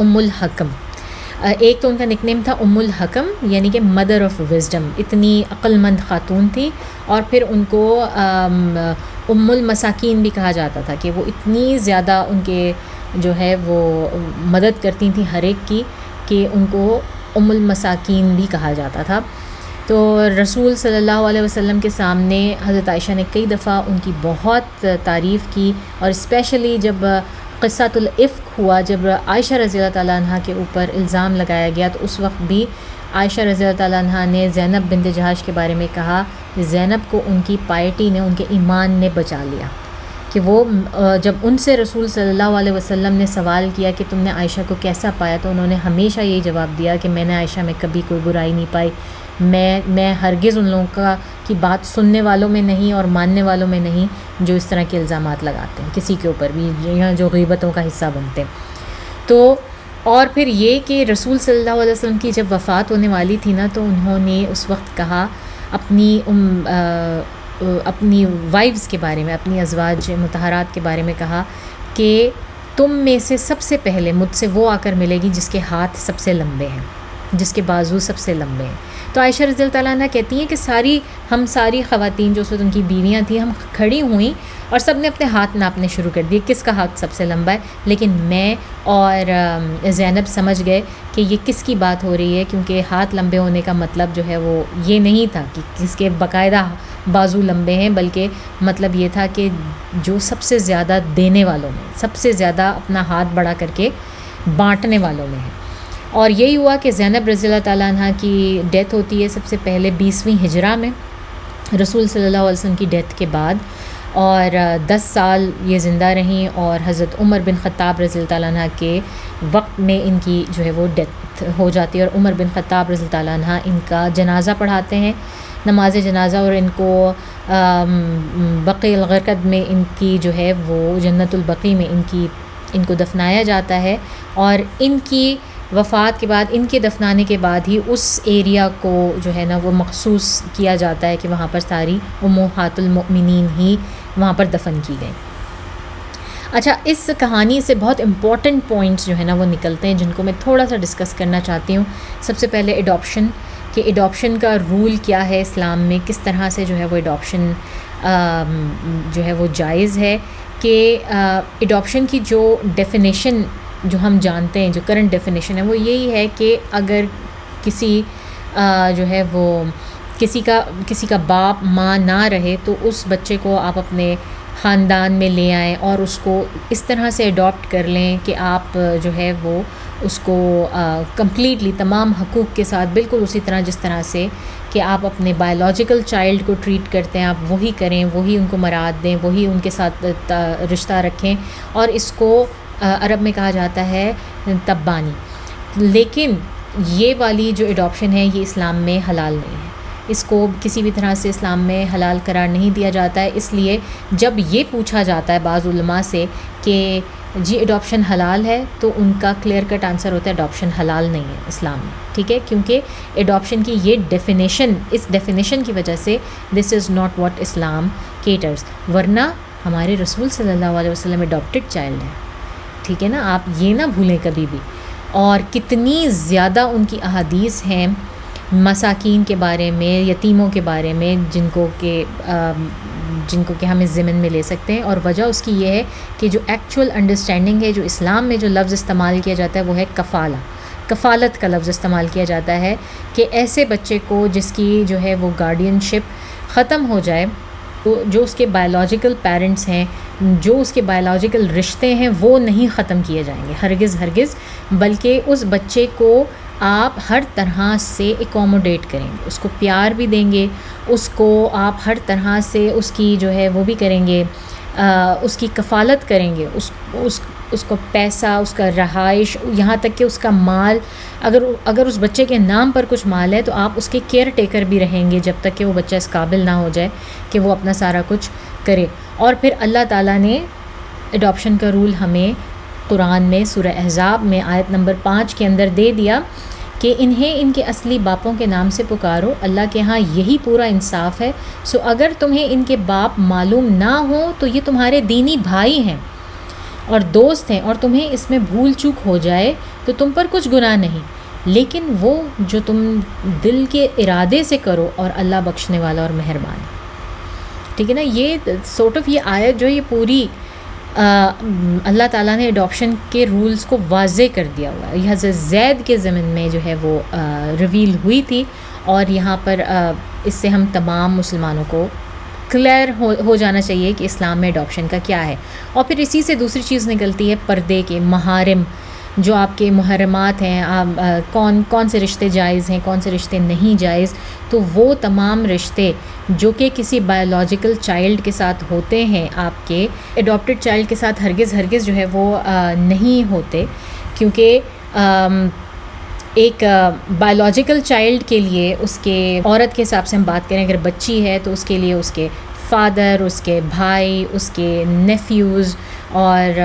ام الحکم۔ ایک تو ان کا نک نیم تھا ام الحکم، یعنی کہ مدر آف وزڈم، اتنی عقل مند خاتون تھی، اور پھر ان کو ام المساکین بھی کہا جاتا تھا کہ وہ اتنی زیادہ ان کے جو ہے وہ مدد کرتی تھیں ہر ایک کی کہ ان کو ام المساکین بھی کہا جاتا تھا۔ تو رسول صلی اللہ علیہ وسلم کے سامنے حضرت عائشہ نے کئی دفعہ ان کی بہت تعریف کی، اور اسپیشلی جب قصۃ الافک ہوا، جب عائشہ رضی اللہ تعالیٰ عنہ کے اوپر الزام لگایا گیا، تو اس وقت بھی عائشہ رضی اللہ تعالیٰ عنہ نے زینب بنت جہش کے بارے میں کہا کہ زینب کو ان کی پائٹی نے، ان کے ایمان نے بچا لیا، کہ وہ جب ان سے رسول صلی اللہ علیہ وسلم نے سوال کیا کہ تم نے عائشہ کو کیسا پایا، تو انہوں نے ہمیشہ یہی جواب دیا کہ میں نے عائشہ میں کبھی کوئی برائی نہیں پائی، میں ہرگز ان لوگوں کی بات سننے والوں میں نہیں اور ماننے والوں میں نہیں جو اس طرح کے الزامات لگاتے ہیں کسی کے اوپر بھی، یہاں جو غیبتوں کا حصہ بنتے ہیں۔ تو اور پھر یہ کہ رسول صلی اللہ علیہ وسلم کی جب وفات ہونے والی تھی نا، تو انہوں نے اس وقت کہا اپنی وائفز کے بارے میں، اپنی ازواج مطہرات کے بارے میں کہا کہ تم میں سے سب سے پہلے مجھ سے وہ آ کر ملے گی جس کے ہاتھ سب سے لمبے ہیں، جس کے بازو سب سے لمبے ہیں۔ تو عائشہ رضی اللہ تعالیٰ عنہ کہتی ہیں کہ ہم ساری خواتین جو اس وقت ان کی بیویاں تھیں، ہم کھڑی ہوئیں اور سب نے اپنے ہاتھ ناپنے شروع کر دیے کس کا ہاتھ سب سے لمبا ہے، لیکن میں اور زینب سمجھ گئے کہ یہ کس کی بات ہو رہی ہے، کیونکہ ہاتھ لمبے ہونے کا مطلب جو ہے وہ یہ نہیں تھا کہ کس کے باقاعدہ بازو لمبے ہیں، بلکہ مطلب یہ تھا کہ جو سب سے زیادہ دینے والوں میں، سب سے زیادہ اپنا ہاتھ بڑا کر کے بانٹنے والوں میں ہے۔ اور یہی ہوا کہ زینب رضی اللہ تعالیٰ عنہ کی ڈیتھ ہوتی ہے سب سے پہلے 20ویں ہجرہ میں، رسول صلی اللہ علیہ وسلم کی ڈیتھ کے بعد، اور 10 سال یہ زندہ رہیں، اور حضرت عمر بن خطاب رضی اللہ تعالیٰ عنہ کے وقت میں ان کی جو ہے وہ ڈیتھ ہو جاتی ہے، اور عمر بن خطاب رضی اللہ تعالیٰ عنہ ان کا جنازہ پڑھاتے ہیں، نماز جنازہ، اور ان کو بقیع الغرقد میں ان کی جو ہے وہ جنت البقیع میں ان کو دفنایا جاتا ہے، اور ان کی وفات کے بعد، ان کے دفنانے کے بعد ہی اس ایریا کو جو ہے نا وہ مخصوص کیا جاتا ہے کہ وہاں پر ساری امہات المؤمنین ہی وہاں پر دفن کی گئیں۔ اچھا، اس کہانی سے بہت امپورٹنٹ پوائنٹس جو ہے نا وہ نکلتے ہیں، جن کو میں تھوڑا سا ڈسکس کرنا چاہتی ہوں۔ سب سے پہلے ایڈاپشن، کہ ایڈاپشن کا رول کیا ہے اسلام میں، کس طرح سے جو ہے وہ ایڈاپشن جو ہے وہ جائز ہے، کہ ایڈاپشن کی جو ڈیفینیشن جو ہم جانتے ہیں، جو کرنٹ ڈیفینیشن ہے، وہ یہی ہے کہ اگر کسی جو ہے وہ کسی کا باپ ماں نہ رہے، تو اس بچے کو آپ اپنے خاندان میں لے آئیں اور اس کو اس طرح سے اڈاپٹ کر لیں کہ آپ جو ہے وہ اس کو کمپلیٹلی تمام حقوق کے ساتھ، بالکل اسی طرح جس طرح سے کہ آپ اپنے بایولوجیکل چائلڈ کو ٹریٹ کرتے ہیں، آپ وہی کریں، وہی ان کو مراد دیں، وہی ان کے ساتھ رشتہ رکھیں، اور اس کو عرب میں کہا جاتا ہے تبانی۔ لیکن یہ والی جو ایڈاپشن ہے یہ اسلام میں حلال نہیں ہے، اس کو کسی بھی طرح سے اسلام میں حلال قرار نہیں دیا جاتا ہے۔ اس لیے جب یہ پوچھا جاتا ہے بعض علماء سے کہ جی ایڈاپشن حلال ہے، تو ان کا کلیئر کٹ آنسر ہوتا ہے ایڈاپشن حلال نہیں ہے اسلام میں، ٹھیک ہے، کیونکہ ایڈاپشن کی یہ ڈیفینیشن، اس ڈیفینیشن کی وجہ سے this is not what Islam caters, ورنہ ہمارے رسول صلی اللہ علیہ وسلم ایڈاپٹڈ چائلڈ ہیں، ٹھیک ہے نا، آپ یہ نہ بھولیں کبھی بھی۔ اور کتنی زیادہ ان کی احادیث ہیں مساکین کے بارے میں، یتیموں کے بارے میں، جن کو کہ ہم اس ضمن میں لے سکتے ہیں، اور وجہ اس کی یہ ہے کہ جو ایکچول انڈرسٹینڈنگ ہے، جو اسلام میں جو لفظ استعمال کیا جاتا ہے وہ ہے کفالہ، کفالت کا لفظ استعمال کیا جاتا ہے، کہ ایسے بچے کو جس کی جو ہے وہ گارڈین شپ ختم ہو جائے، تو جو اس کے بایولوجیکل پیرنٹس ہیں، جو اس کے بایولوجیکل رشتے ہیں، وہ نہیں ختم کیے جائیں گے ہرگز ہرگز، بلکہ اس بچے کو آپ ہر طرح سے ایکوموڈیٹ کریں گے، اس کو پیار بھی دیں گے، اس کو آپ ہر طرح سے اس کی جو ہے وہ بھی کریں گے، اس کی کفالت کریں گے، اس کو پیسہ، اس کا رہائش، یہاں تک کہ اس کا مال، اگر اس بچے کے نام پر کچھ مال ہے تو آپ اس کے کیئر ٹیکر بھی رہیں گے جب تک کہ وہ بچہ اس قابل نہ ہو جائے کہ وہ اپنا سارا کچھ کرے۔ اور پھر اللہ تعالیٰ نے ایڈاپشن کا رول ہمیں قرآن میں سورہ احزاب میں آیت نمبر 5 کے اندر دے دیا کہ انہیں ان کے اصلی باپوں کے نام سے پکارو، اللہ کے ہاں یہی پورا انصاف ہے، سو اگر تمہیں ان کے باپ معلوم نہ ہوں تو یہ تمہارے دینی بھائی ہیں اور دوست ہیں، اور تمہیں اس میں بھول چوک ہو جائے تو تم پر کچھ گناہ نہیں، لیکن وہ جو تم دل کے ارادے سے کرو، اور اللہ بخشنے والا اور مہربان ہے. ٹھیک ہے نا. یہ سورٹ آف یہ آیت جو ہے یہ پوری اللہ تعالیٰ نے اڈاپشن کے رولز کو واضح کر دیا ہوا ہے. یہ حضرت زید کے زمن میں جو ہے وہ ریویل ہوئی تھی، اور یہاں پر اس سے ہم تمام مسلمانوں کو کلیئر ہو جانا چاہیے کہ اسلام میں اڈاپشن کا کیا ہے. اور پھر اسی سے دوسری چیز نکلتی ہے پردے کے محارم، جو آپ کے محرمات ہیں، کون سے رشتے جائز ہیں، کون سے رشتے نہیں جائز. تو وہ تمام رشتے جو کہ کسی بایولوجیکل چائلڈ کے ساتھ ہوتے ہیں، آپ کے اڈاپٹڈ چائلڈ کے ساتھ ہرگز جو ہے وہ نہیں ہوتے، کیونکہ ایک بایولوجیکل چائلڈ کے لیے اس کے عورت کے حساب سے ہم بات کریں، اگر بچی ہے تو اس کے لیے اس کے فادر، اس کے بھائی، اس کے نیفیوز، اور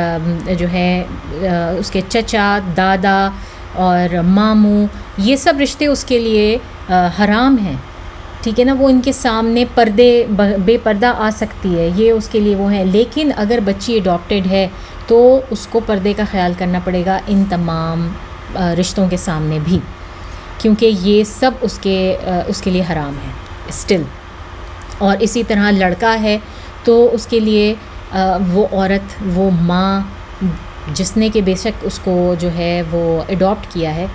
جو ہے اس کے چچا، دادا اور ماموں، یہ سب رشتے اس کے لیے حرام ہیں. ٹھیک ہے نا. وہ ان کے سامنے بے پردہ آ سکتی ہے، یہ اس کے لیے وہ ہیں. لیکن اگر بچی اڈاپٹیڈ ہے تو اس کو پردے کا خیال کرنا پڑے گا ان تمام رشتوں کے سامنے بھی، کیونکہ یہ سب اس کے لیے حرام ہے اسٹل. اور اسی طرح لڑکا ہے تو اس کے لیے وہ عورت، وہ ماں جس نے کہ بے شک اس کو جو ہے وہ اڈاپٹ کیا ہے،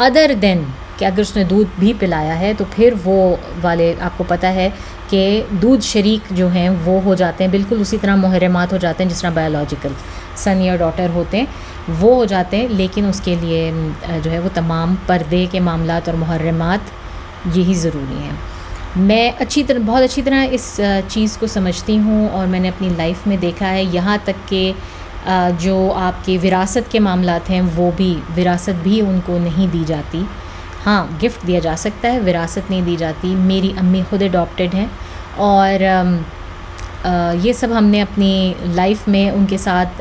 ادر دین کہ اگر اس نے دودھ بھی پلایا ہے تو پھر وہ والے آپ کو پتہ ہے کہ دودھ شریک جو ہیں وہ ہو جاتے ہیں، بالکل اسی طرح محرمات ہو جاتے ہیں جس طرح بایولوجیکل سن یا ڈاٹر ہوتے ہیں وہ ہو جاتے ہیں. لیکن اس کے لیے جو ہے وہ تمام پردے کے معاملات اور محرمات یہی ضروری ہیں. میں بہت اچھی طرح اس چیز کو سمجھتی ہوں، اور میں نے اپنی لائف میں دیکھا ہے، یہاں تک کہ جو آپ کے وراثت کے معاملات ہیں وہ بھی، وراثت بھی ان کو نہیں دی جاتی. ہاں گفٹ دیا جا سکتا ہے، وراثت نہیں دی جاتی. میری امی خود اڈاپٹیڈ ہیں، اور یہ سب ہم نے اپنی لائف میں ان کے ساتھ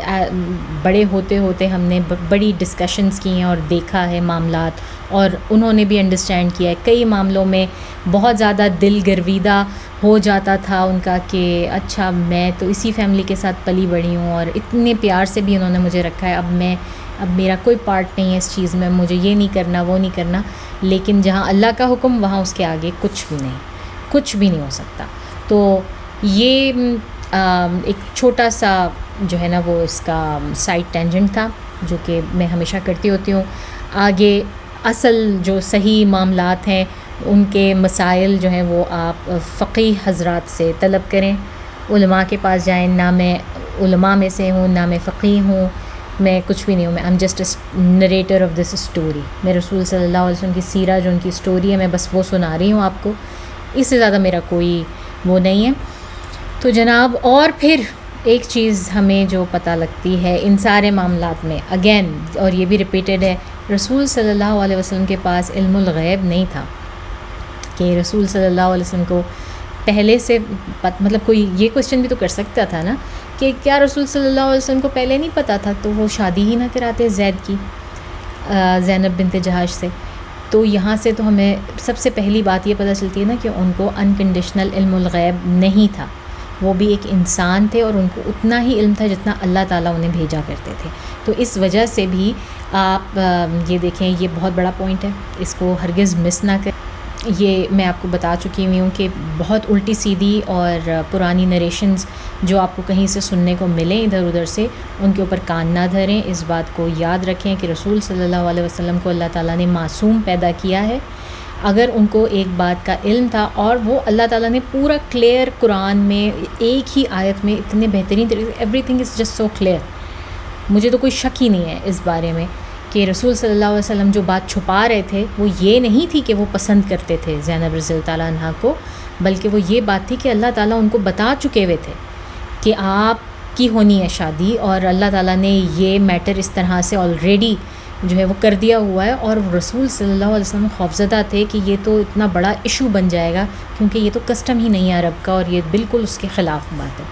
بڑے ہوتے ہوتے ہم نے بڑی ڈسکشنز کی ہیں اور دیکھا ہے معاملات، اور انہوں نے بھی انڈرسٹینڈ کیا ہے. کئی معاملوں میں بہت زیادہ دل گرویدہ ہو جاتا تھا ان کا کہ اچھا میں تو اسی فیملی کے ساتھ پلی بڑھی ہوں، اور اتنے پیار سے بھی انہوں نے مجھے رکھا ہے، اب میرا کوئی پارٹ نہیں ہے اس چیز میں، مجھے یہ نہیں کرنا وہ نہیں کرنا. لیکن جہاں اللہ کا حکم وہاں اس کے آگے کچھ بھی نہیں ہو سکتا. تو یہ ایک چھوٹا سا جو ہے نا وہ اس کا سائڈ ٹینجنٹ تھا جو کہ میں ہمیشہ کرتی ہوتی ہوں. آگے اصل جو صحیح معاملات ہیں ان کے مسائل جو ہیں وہ آپ فقیہ حضرات سے طلب کریں، علماء کے پاس جائیں. نہ میں علماء میں سے ہوں، نہ میں فقیہ ہوں، میں کچھ بھی نہیں ہوں. میں am just a narrator of this story. میں رسول صلی اللہ علیہ وسلم کی سیرہ جو ان کی اسٹوری ہے میں بس وہ سنا رہی ہوں آپ کو، اس سے زیادہ میرا کوئی وہ نہیں ہے. تو جناب، اور پھر ایک چیز ہمیں جو پتہ لگتی ہے ان سارے معاملات میں، اگین اور یہ بھی ریپیٹڈ ہے، رسول صلی اللہ علیہ وسلم کے پاس علم الغیب نہیں تھا کہ رسول صلی اللہ علیہ وسلم کو پہلے سے مطلب کوئی یہ کوشچن بھی تو کر سکتا تھا نا کہ کیا رسول صلی اللہ علیہ وسلم کو پہلے نہیں پتہ تھا تو وہ شادی ہی نہ کراتے زید کی، زینب بنت جہاش سے. تو یہاں سے تو ہمیں سب سے پہلی بات یہ پتہ چلتی ہے نا کہ ان کو انکنڈیشنل علم الغیب نہیں تھا. وہ بھی ایک انسان تھے اور ان کو اتنا ہی علم تھا جتنا اللہ تعالیٰ انہیں بھیجا کرتے تھے. تو اس وجہ سے بھی آپ یہ دیکھیں، یہ بہت بڑا پوائنٹ ہے، اس کو ہرگز مس نہ کریں. یہ میں آپ کو بتا چکی ہوئی ہوں کہ بہت الٹی سیدھی اور پرانی نریشنز جو آپ کو کہیں سے سننے کو ملیں ادھر ادھر سے، ان کے اوپر کان نہ دھریں. اس بات کو یاد رکھیں کہ رسول صلی اللہ علیہ وسلم کو اللہ تعالیٰ نے معصوم پیدا کیا ہے. اگر ان کو ایک بات کا علم تھا، اور وہ اللہ تعالیٰ نے پورا کلیئر قرآن میں ایک ہی آیت میں اتنے بہترین طریقے سے every thing is just so clear. مجھے تو کوئی شک ہی نہیں ہے اس بارے میں کہ رسول صلی اللہ علیہ وسلم جو بات چھپا رہے تھے وہ یہ نہیں تھی کہ وہ پسند کرتے تھے زینب رضی اللہ تعالیٰ عنہا کو، بلکہ وہ یہ بات تھی کہ اللہ تعالیٰ ان کو بتا چکے ہوئے تھے کہ آپ کی ہونی ہے شادی، اور اللہ تعالیٰ نے یہ میٹر اس طرح سے آلریڈی جو ہے وہ کر دیا ہوا ہے. اور رسول صلی اللہ علیہ وسلم خوفزدہ تھے کہ یہ تو اتنا بڑا ایشو بن جائے گا، کیونکہ یہ تو کسٹم ہی نہیں ہے عرب کا، اور یہ بالکل اس کے خلاف بات ہے.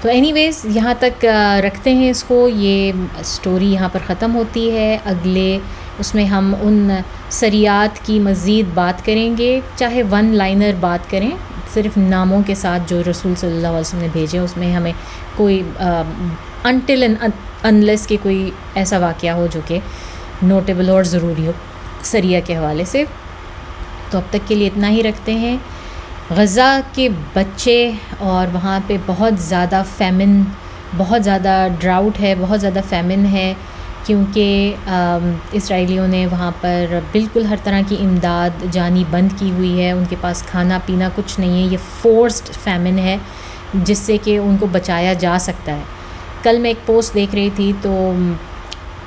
تو اینی ویز یہاں تک رکھتے ہیں اس کو. یہ سٹوری یہاں پر ختم ہوتی ہے. اگلے اس میں ہم ان سریات کی مزید بات کریں گے، چاہے ون لائنر بات کریں صرف ناموں کے ساتھ جو رسول صلی اللہ علیہ وسلم نے بھیجے. اس میں ہمیں کوئی انٹل اینڈ انلیس کہ کوئی ایسا واقعہ ہو جو کہ نوٹیبل اور ضروری ہو اکثریت کے حوالے سے. تو اب تک کے لیے اتنا ہی رکھتے ہیں. غزہ کے بچے اور وہاں پہ بہت زیادہ فیمن، بہت زیادہ ڈراؤٹ ہے، بہت زیادہ فیمن ہے، کیونکہ اسرائیلیوں نے وہاں پر بالکل ہر طرح کی امداد جانی بند کی ہوئی ہے. ان کے پاس کھانا پینا کچھ نہیں ہے. یہ فورسڈ فیمن ہے جس سے کہ ان کو بچایا جا سکتا ہے. کل میں ایک پوسٹ دیکھ رہی تھی تو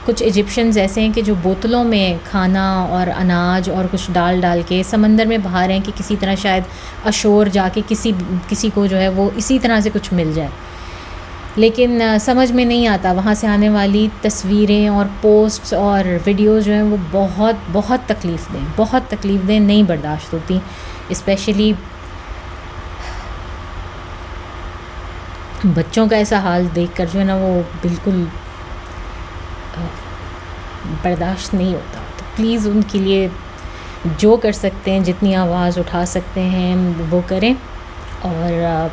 کچھ ایجپشنز ایسے ہیں کہ جو بوتلوں میں کھانا اور اناج اور کچھ ڈال کے سمندر میں بہا رہے ہیں کہ کسی طرح شاید اشور جا کے کسی کو جو ہے وہ اسی طرح سے کچھ مل جائے. لیکن سمجھ میں نہیں آتا، وہاں سے آنے والی تصویریں اور پوسٹس اور ویڈیوز جو ہیں وہ بہت تکلیف دیں نہیں برداشت ہوتی. اسپیشلی بچوں کا ایسا حال دیکھ کر جو ہے نا وہ بالکل برداشت نہیں ہوتا. تو پلیز ان کے لیے جو کر سکتے ہیں، جتنی آواز اٹھا سکتے ہیں وہ کریں، اور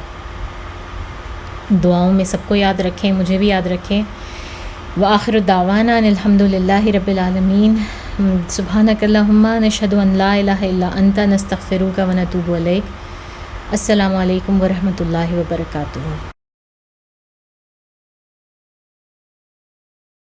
دعاؤں میں سب کو یاد رکھیں، مجھے بھی یاد رکھیں. وآخر دعوانا ان الحمد للہ رب العالمین. سبحانک اللہم نشہد ان لا الہ الا انت نستغفرک ونتوب الیک. السلام علیکم ورحمۃ اللہ وبرکاتہ.